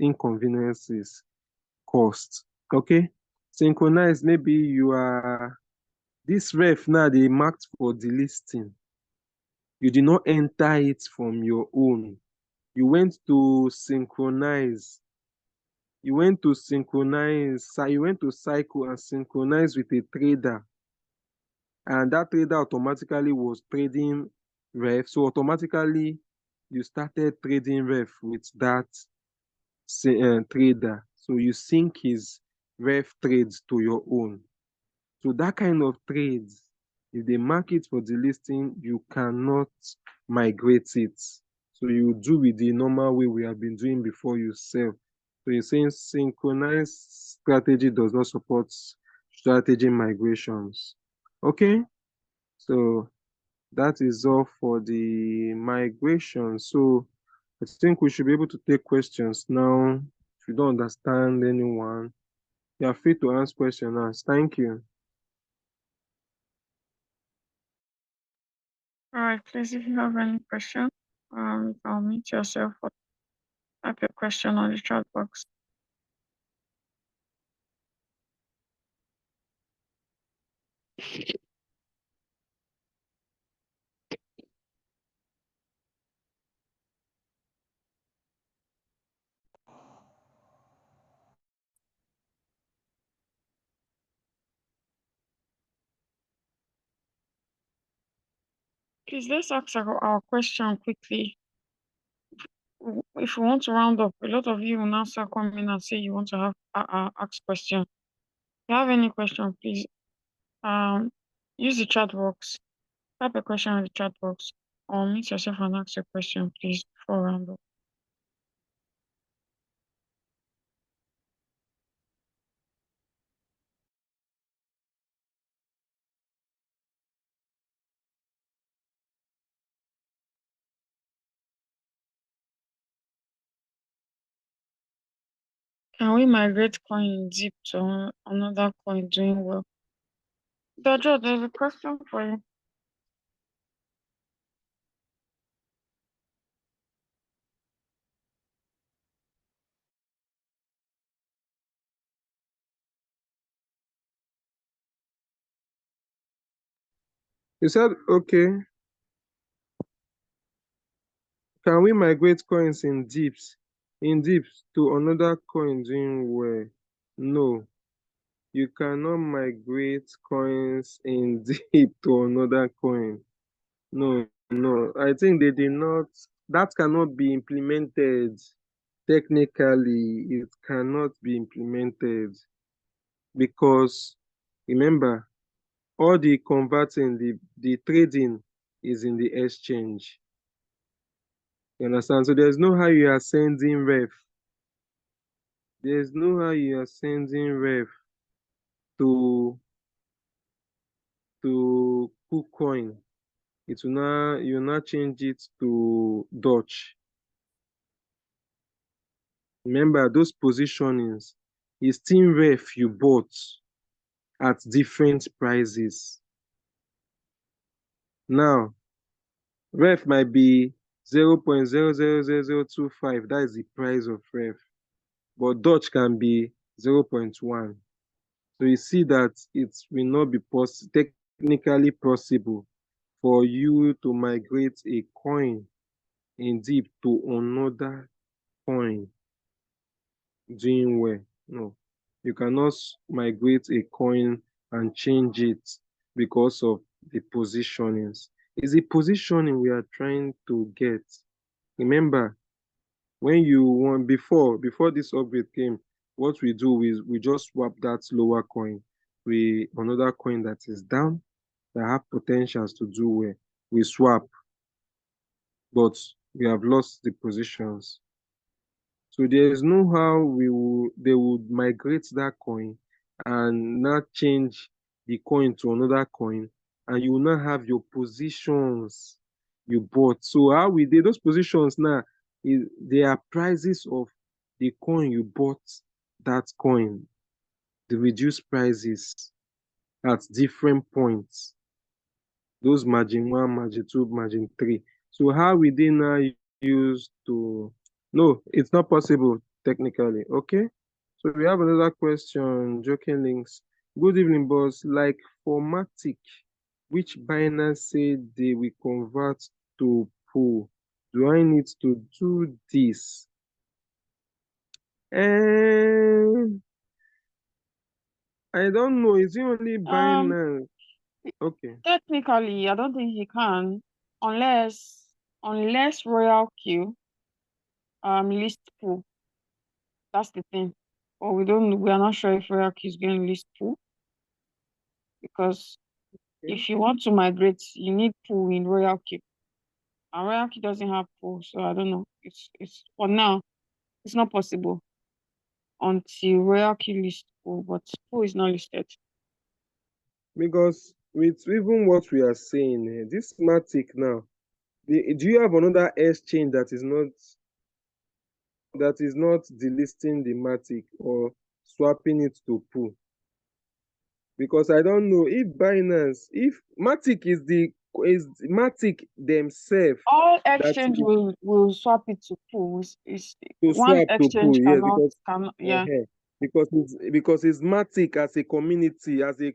inconveniences caused. Okay. Synchronized, maybe you are this ref now they marked for delisting. You did not enter it from your own. You went to synchronize. You went to cycle and synchronize with a trader. And that trader automatically was trading ref. So automatically you started trading ref with that trader. So you sync his ref trades to your own. So that kind of trades, if they mark it for delisting, you cannot migrate it. So you do with the normal way we have been doing before you sell. So you're saying synchronized strategy does not support strategy migrations. Okay, so that is all for the migration. So I think we should be able to take questions now. If you don't understand anyone, you are free to ask questions. Thank you. All right, please, if you have any question, you can mute yourself or type your question on the chat box. Please, let's ask our question quickly. If you want to round up, a lot of you will now start coming and say you want to have ask question. If you have any question, please use the chat box. Type a question in the chat box or mute yourself and ask your question, please, before round up. Can we migrate coin zip to another coin doing well? Dojo, there's a question for you. You said, okay, can we migrate coins in dips to another coin doing well? No, you cannot migrate coins in dip to another coin. No, no, I think they did not, that cannot be implemented. Technically, it cannot be implemented because remember, all the converting, the trading is in the exchange. You understand? So there's no how you are sending ref. There's no how you are sending ref to KuCoin. It will now you now change it to Dutch. Remember those positionings is still ref you bought at different prices. Now, ref might be 0.000025. That is the price of ref. But Dutch can be 0.1. So you see that it will not be technically possible for you to migrate a coin in deep to another coin doing well. No, you cannot migrate a coin and change it because of the positionings. It's the positioning we are trying to get. Remember, when you want before this upgrade came, what we do is we just swap that lower coin with another coin that is down that have potentials to do well. We swap, but we have lost the positions. So there is no how they would migrate that coin and not change the coin to another coin, and you will not have your positions you bought. So how we did those positions now is they are prices of the coin you bought that coin, the reduced prices at different points. Those margin one, margin two, margin three. So how we did now use to no, it's not possible technically. Okay. So we have another question, joking links. Good evening, boss. Like for Matic, which Binance said they will convert to pool. Do I need to do this? I don't know. Is it only Binance? Okay. Technically, I don't think he can, unless RoyalQ list pool. That's the thing. But we are not sure if RoyalQ is going to list pool because Okay. if you want to migrate, you need pool in RoyalQ. And RoyalQ doesn't have pool, so I don't know. It's for now, it's not possible until RoyalQ lists pool, but pool is not listed. Because with even what we are saying, this Matic now, do you have another exchange that is not delisting the Matic or swapping it to pool? Because I don't know if Binance, if Matic is Matic themselves All that exchange is will swap it to pool. Is to one swap to exchange pool, yes, cannot yeah. because it's Matic as a community, as a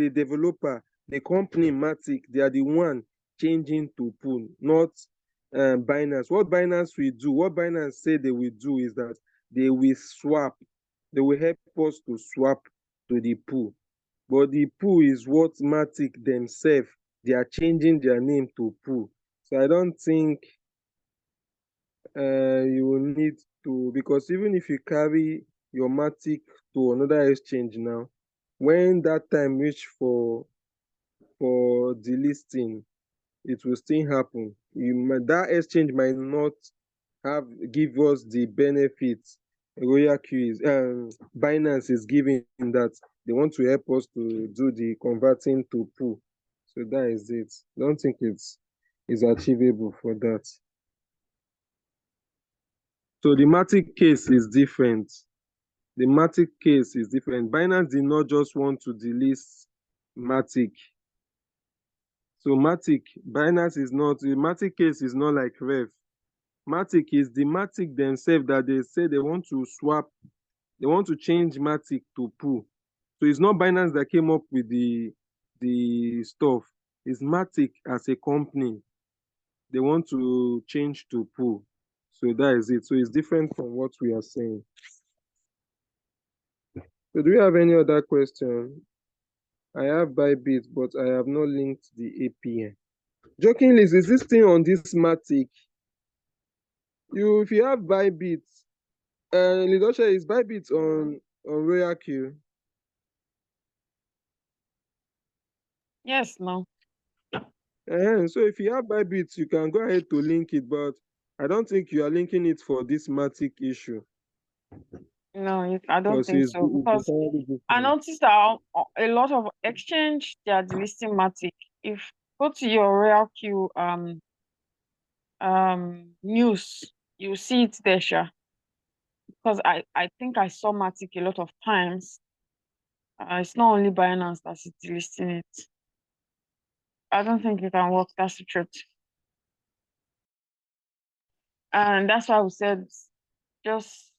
developer, the company Matic, they are the one changing to pool, not Binance. What Binance say they will do is that they will swap, they will help us to swap to the pool. But the pool is what Matic themselves, they are changing their name to pool. So I don't think you will need to, because even if you carry your Matic to another exchange now, when that time reach for delisting, it will still happen. That exchange might not give us the benefits RoyalQ is Binance is giving, that they want to help us to do the converting to pool. So that is it. Don't think it's achievable for that. So the Matic case is different. The Matic case is different. Binance did not just want to delist Matic. So Binance is not, the Matic case is not like Rev. Matic is the Matic themselves that they say they want to swap, they want to change Matic to pool. So it's not Binance that came up with the stuff. It's Matic as a company. They want to change to pool. So that is it. So it's different from what we are saying. So do you have any other question? I have Bybit, but I have not linked the APN. Jokingly, is this thing on this Matic? If you have Bybit, Lidosha, is Bybit on RoyalQ? Yes, no. So if you have Bybit, you can go ahead to link it, but I don't think you are linking it for this Matic issue. No, I don't Because think it's so. Because entirely I different. noticed that a lot of exchange they are delisting Matic. If go to your RoyalQ news, you see it there, Sha. Because I think I saw Matic a lot of times. It's not only Binance that's delisting it. I don't think it can work. That's the truth. And that's why we said just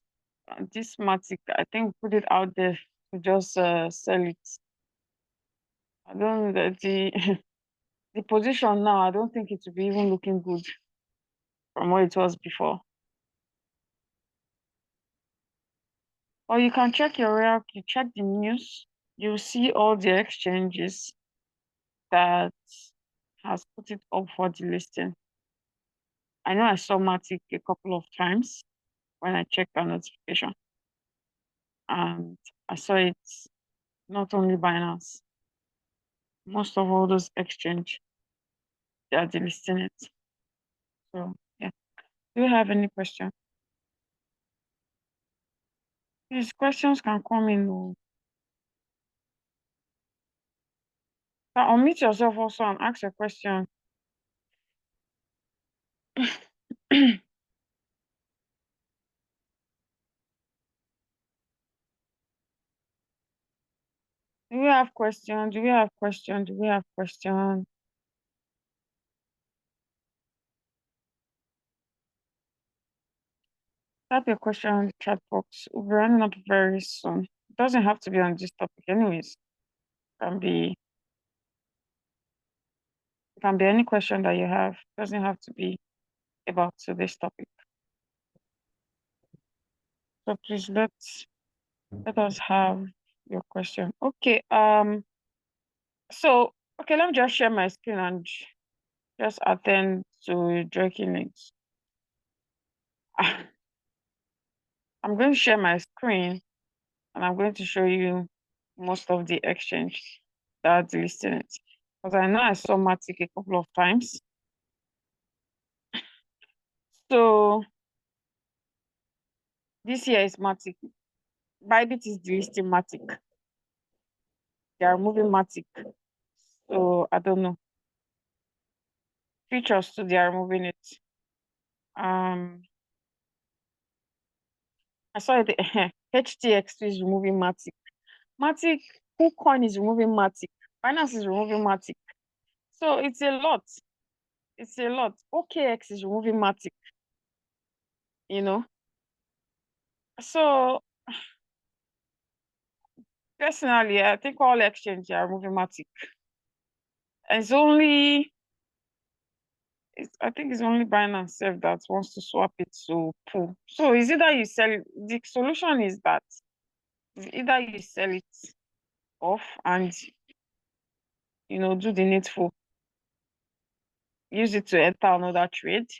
this Matic. I think put it out there to just sell it. I don't the the position now. I don't think it will be even looking good from what it was before. Or you can check your RoyalQ, you check the news. You'll see all the exchanges that has put it up for the listing. I know I saw Matic a couple of times when I checked the notification. And I saw it not only Binance, most of all those exchange, they are delisting it. So yeah. Do you have any question? These questions can come in. Unmute yourself also and ask a question. Do we have questions? Do we have questions? Do we have questions? Type your question in the chat box. We'll be running up very soon. It doesn't have to be on this topic, anyways. It can be any question that you have. It doesn't have to be about this topic. So please let us have your question. Okay. So okay, let me just share my screen and just attend to joking links. I'm going to share my screen and I'm going to show you most of the exchange that's listing it. Because I know I saw Matic a couple of times. So this year is Matic. Bybit is delisting Matic. They are moving Matic. So I don't know. Features too, they are moving it. I saw it. HTX is removing Matic. Matic, KuCoin is removing Matic. Binance is removing Matic. So it's a lot. It's a lot. OKX is removing Matic. You know. So personally, I think all exchanges are removing Matic. And I think it's only Binance self that wants to swap it to pool. So is either you sell it, the solution is that either you sell it off and do the needful, use it to enter another trade,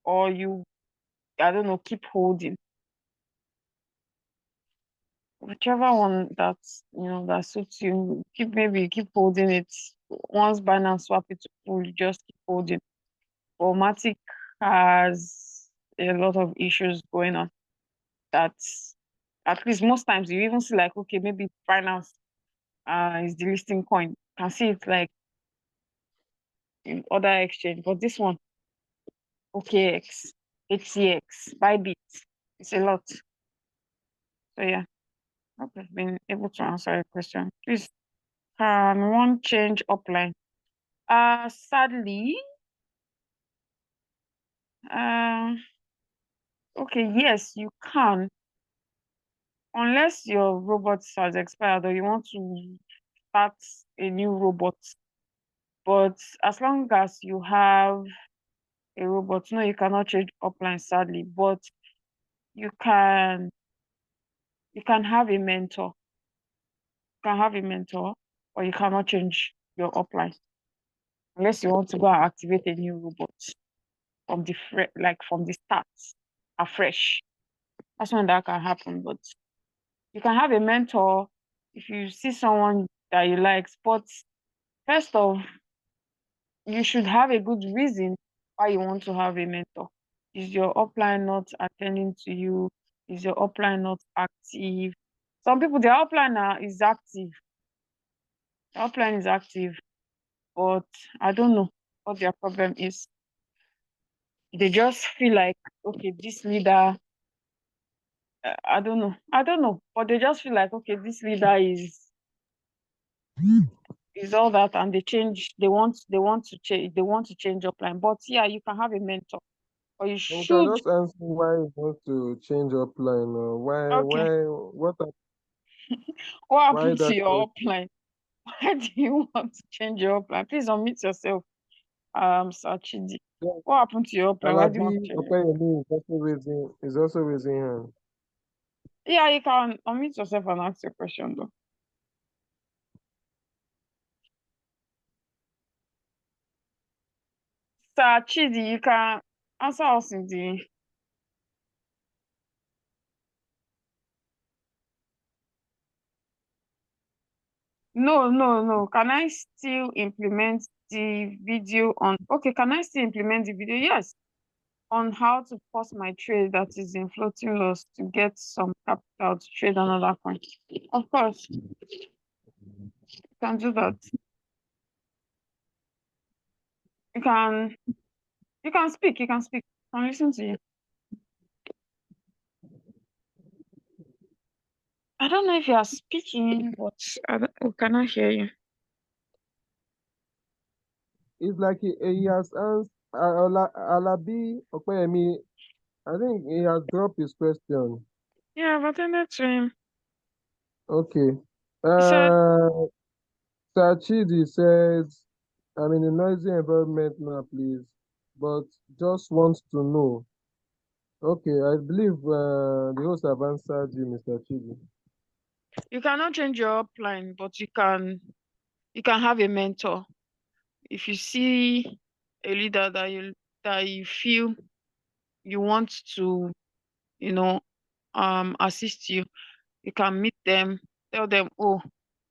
or I don't know, keep holding. Whichever one that suits you, maybe keep holding it once Binance swap it to full, you just keep holding. But Matic has a lot of issues going on that at least most times you even see like, okay, maybe Binance is delisting coin. You can see it like in other exchange, but this one, OKX, ATX, Bybit, it's a lot. So yeah, hope I've been able to answer your question. Please, can one change upline? Sadly, uh, okay, yes, you can, unless your robot has expired or you want to start a new robot. But as long as you have a robot, no, you cannot change upline, sadly. But you can have a mentor. You can have a mentor, or you cannot change your upline unless you want to go and activate a new robot from the from the start, afresh. That's when that can happen. But you can have a mentor if you see someone that you like. But first off, you should have a good reason why you want to have a mentor. Is your upline not attending to you? Is your upline not active? Some people, their upline is active. The upline is active, but I don't know what their problem is. They just feel like, okay, this leader, I don't know. I don't know. But they just feel like, okay, this leader is all that, and they want to change upline. But yeah, you can have a mentor. Or you You can should. just answer why you want to change upline or Okay. What why happened to that your upline? Why do you want to change your upline? Please unmute yourself, Sir Chidi. question? What happened to your upline? Why do you Alabi want to change it? Opeyemi is also raising hand. Yeah, you can unmute yourself and ask your question though. Sir Chidi, you can answer us in the. No, no, no. Can I still implement the video on? Okay, can I still implement the video? Yes, on how to pause my trade that is in floating loss to get some capital to trade another coin. Of course, you can do that. You can speak. You can speak. I can listen to you. I don't know if you are speaking, but we cannot hear you. It's like he has asked Alabi Opeyemi. I think he has dropped his question. Yeah, I've attended to him. Okay. He said, Uh, Sachidi says, I'm in a noisy environment now, please, but just want to know. Okay, I believe the host have answered you, Mr. Chidi. you cannot change your upline, but you can have a mentor. If you see a leader that you feel you want to, you know, assist you, you can meet them, tell them, oh,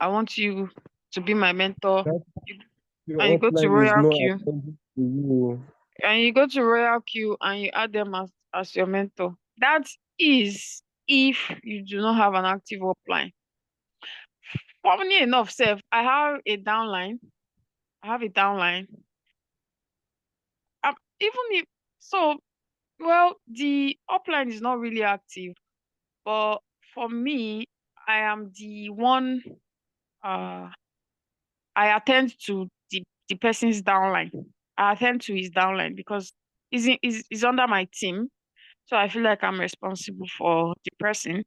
I want you to be my mentor. That You- And your upline is not attending to you. You go to RoyalQ and you add them as your mentor. That is if you do not have an active upline. Funny enough, Seth, I have a downline. I have a downline. Even if so, well, the upline is not really active, but for me, I am the one. Uh, I attend to the person's downline. I attend to his downline because he's under my team. So I feel like I'm responsible for the person,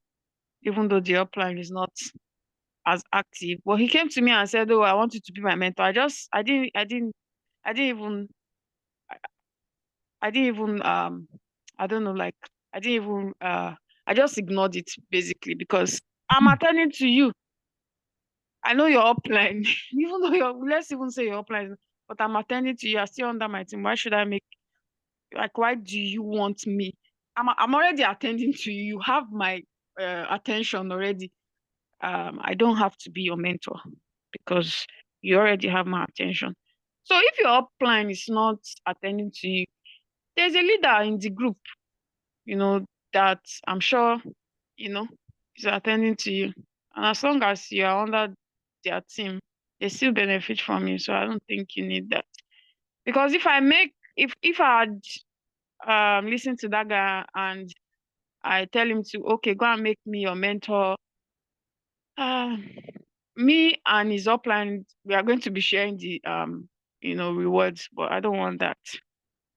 even though the upline is not as active. But he came to me and said, "Oh, I want you to be my mentor." I didn't even, I didn't even, I don't know, like, I didn't even, I just ignored it basically because I'm attending to you. I know your upline, even though let's even say your upline, but I'm attending to you. You're still under my team. Why should I make, like, why do you want me? I'm already attending to you. You have my attention already. I don't have to be your mentor because You already have my attention. So if your upline is not attending to you, there's a leader in the group, that I'm sure, is attending to you. And as long as you are under their team, they still benefit from you. So I don't think you need that. Because if I had listened to that guy and I tell him to, okay, go and make me your mentor, uh, me and his upline, we are going to be sharing the rewards, but I don't want that.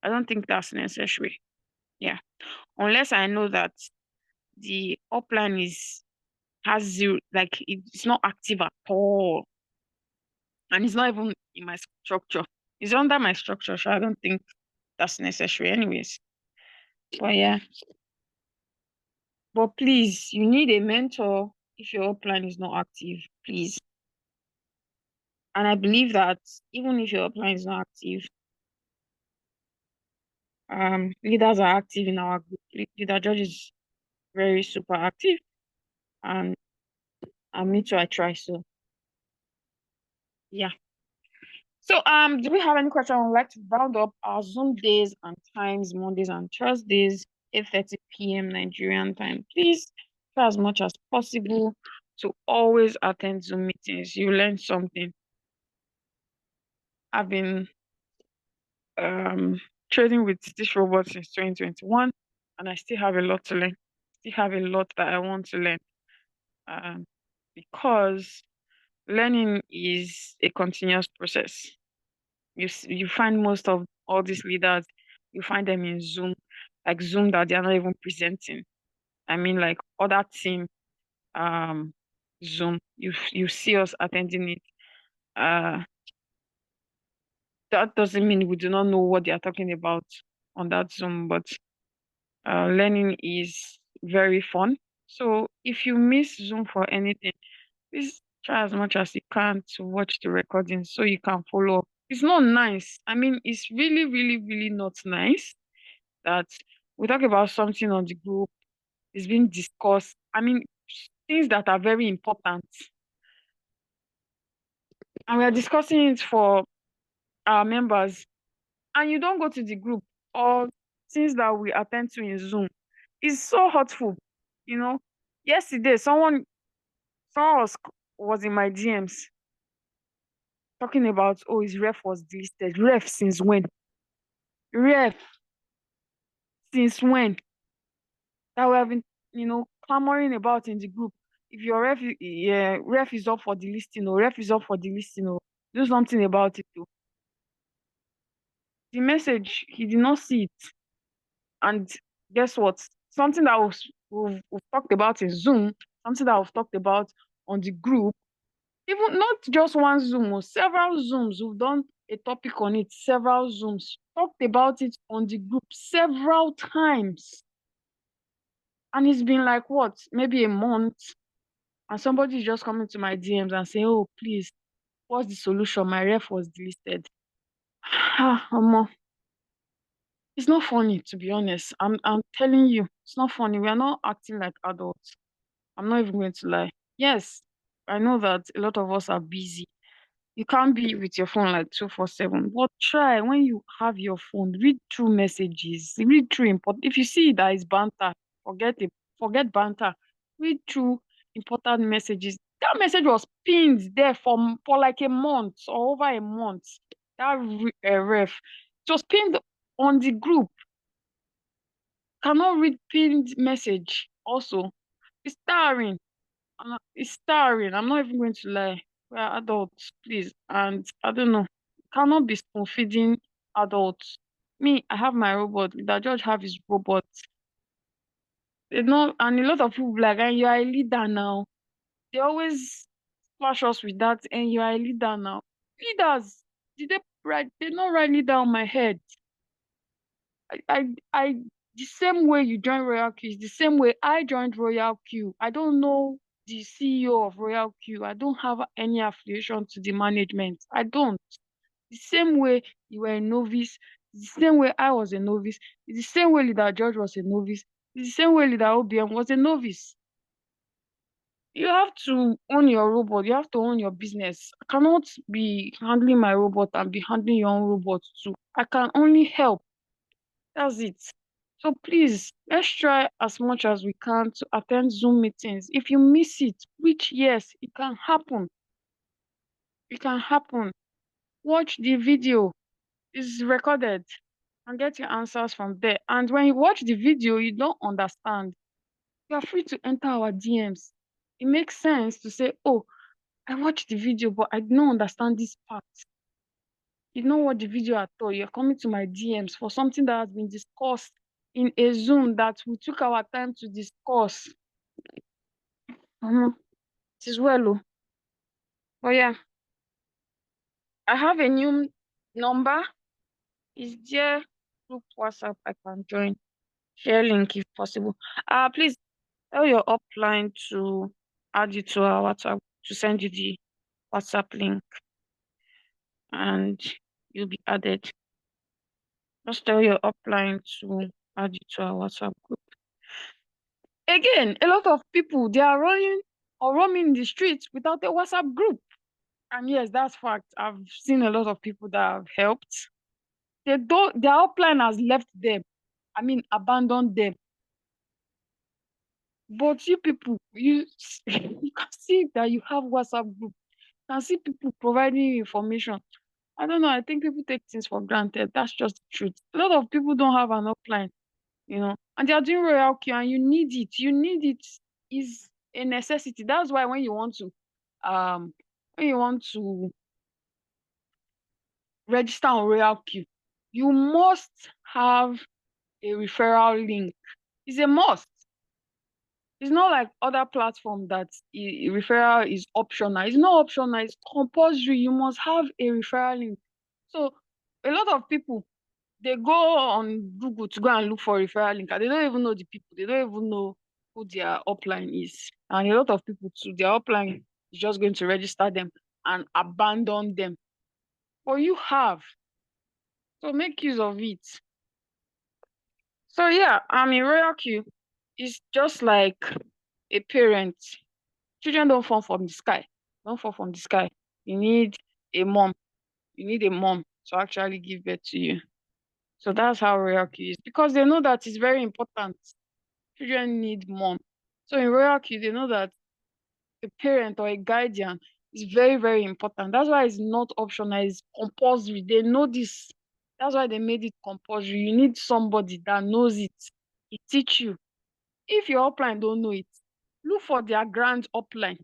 I don't think that's necessary. Yeah. Unless I know that the upline has zero, like it's not active at all. And it's not even in my structure. It's under my structure, so I don't think that's necessary anyways. But yeah. But please, you need a mentor if your upline is not active, please. And I believe that even if your upline is not active, leaders are active in our group. Leader George is very super active, and me too. I try, so yeah. So do we have any question? I would like to round up our Zoom days and times, Mondays and Thursdays, 8:30 p.m. Nigerian time. Please try as much as possible to always attend Zoom meetings. You learn something. I've been trading with this robot since 2021, and I still have a lot to learn. Still have a lot that I want to learn. Because learning is a continuous process. You find most of all these leaders, you find them in Zoom, like Zoom that they are not even presenting. I mean, like other team um Zoom. You see us attending it. Uh, that doesn't mean we do not know what they are talking about on that Zoom, but learning is very fun. So if you miss Zoom for anything, please try as much as you can to watch the recording so you can follow up. It's not nice. I mean, it's really, really, really not nice that we talk about something on the group, it's being discussed. I mean, things that are very important. And we are discussing it for our members. And you don't go to the group or things that we attend to in Zoom. It's so hurtful. You know, yesterday someone was in my DMs talking about, oh, his ref was delisted. Ref since when? Ref since when? That we have been, clamoring about in the group. If your ref is up for delisting or ref is up for delisting or do something about it too. The message, he did not see it. And guess what? Something that we've talked about in Zoom, something that we've talked about on the group, even not just one Zoom, or several Zooms, we've done a topic on it, several Zooms, talked about it on the group several times. And it's been like what, maybe a month, and somebody is just coming to my DMs and saying, oh, please, what's the solution? My ref was delisted. It's not funny, to be honest. I'm telling you, it's not funny. We are not acting like adults. I'm not even going to lie. Yes, I know that a lot of us are busy. You can't be with your phone like 247. But try when you have your phone, read through messages, read through important. If you see that is banter, forget it. Forget banter. Read through important messages. That message was pinned there for like a month or over a month. That ref just pinned on the group. Cannot read pinned message. Also, it's tiring. It's tiring. I'm not even going to lie. We're adults, please. And I don't know. Cannot be spoon feeding adults. Me, I have my robot. The judge have his robot. They know, and a lot of people be like, and you are a leader now. They always flash us with that, and you are a leader now. Leaders, did they write? They not write leader on my head. I, the same way you joined RoyalQ is the same way I joined RoyalQ. I don't know the CEO of RoyalQ. I don't have any affiliation to the management. I don't. The same way you were a novice, the same way I was a novice, the same way Leader George was a novice, the same way Leader OBM was a novice. You have to own your robot. You have to own your business. I cannot be handling my robot and be handling your own robot too. I can only help. That's it. So please, let's try as much as we can to attend Zoom meetings. If you miss it, which yes, it can happen. It can happen. Watch the video. It's recorded and get your answers from there. And when you watch the video, you don't understand. You are free to enter our DMs. It makes sense to say, oh, I watched the video, but I don't understand this part. You don't watch the video at all. You're coming to my DMs for something that has been discussed in a Zoom that we took our time to discuss. It is well. Oh. But yeah, I have a new number. Is there group WhatsApp I can join? Share link if possible. Please tell your upline to add you to our WhatsApp to send you the WhatsApp link and you'll be added. Just tell your upline to add you to our WhatsApp group. Again, a lot of people they are running or roaming the streets without a WhatsApp group. And yes, that's fact. I've seen a lot of people that have helped. They don't their upline has left them. I mean abandoned them. But you people, you you can see that you have WhatsApp group. You can see people providing you information. I don't know. I think people take things for granted. That's just the truth. A lot of people don't have an upline, and they are doing RoyalQ and you need it. You need it is a necessity. That's why um, when you want to register on RoyalQ, you must have a referral link. It's a must. It's not like other platform that referral is optional. It's not optional. It's compulsory. You must have a referral link. So a lot of people they go on Google to go and look for referral link, and they don't even know the people. They don't even know who their upline is. And a lot of people too, their upline is just going to register them and abandon them. But you have, so make use of it. So yeah, I mean RoyalQ is just like a parent. Children don't fall from the sky. Don't fall from the sky. You need a mom. You need a mom to actually give birth to you. So that's how RoyalQ is because they know that it's very important. Children need mom. So in RoyalQ, they know that a parent or a guardian is very, very important. That's why it's not optional, it's compulsory. They know this. That's why they made it compulsory. You need somebody that knows it to teach you. If your upline don't know it, look for their grand upline.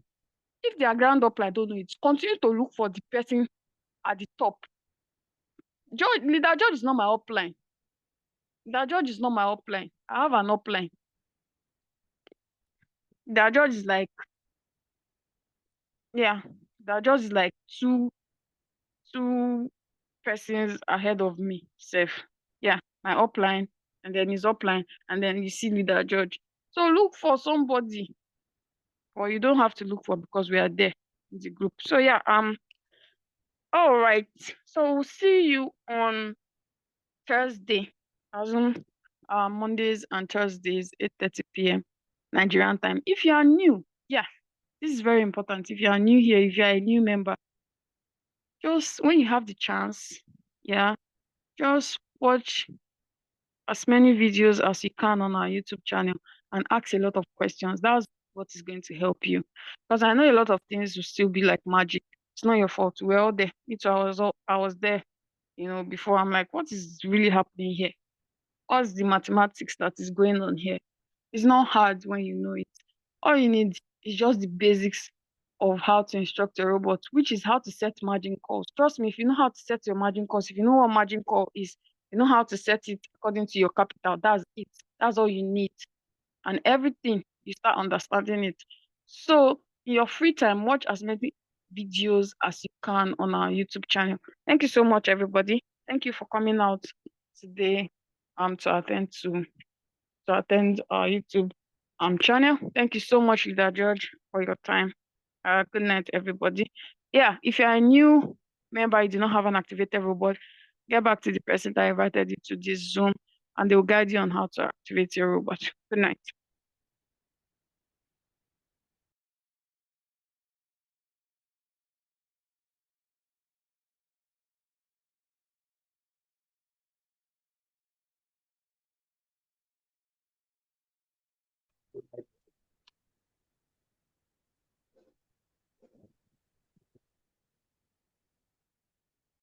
If their grand upline don't know it, continue to look for the person at the top. Leader George is not my upline. Leader George is not my upline. I have an upline. Leader George is like, yeah, Leader George is like two persons ahead of me. Safe. Yeah, my upline, and then his upline, and then you see Leader George. So look for somebody, or you don't have to look for because we are there in the group. So yeah, all right. So we'll see you on Thursday, as in Mondays and Thursdays, 8:30 p.m. Nigerian time. If you are new, yeah, this is very important. If you are new here, if you are a new member, just when you have the chance, yeah, just watch as many videos as you can on our YouTube channel and ask a lot of questions. That's what is going to help you. Because I know a lot of things will still be like magic. It's not your fault. We're all there. Me too, I was there, before. I'm like, what is really happening here? What's the mathematics that is going on here? It's not hard when you know it. All you need is just the basics of how to instruct a robot, which is how to set margin calls. Trust me, if you know how to set your margin calls, if you know what margin call is, you know how to set it according to your capital. That's it. That's all you need. And everything, you start understanding it. So in your free time, watch as many videos as you can on our YouTube channel. Thank you so much, everybody. Thank you for coming out today to attend our YouTube channel. Thank you so much, Leader George, for your time. Good night, everybody. Yeah, if you're a new member, you do not have an activated robot, get back to the person that invited you to this Zoom and they will guide you on how to activate your robot. Good night.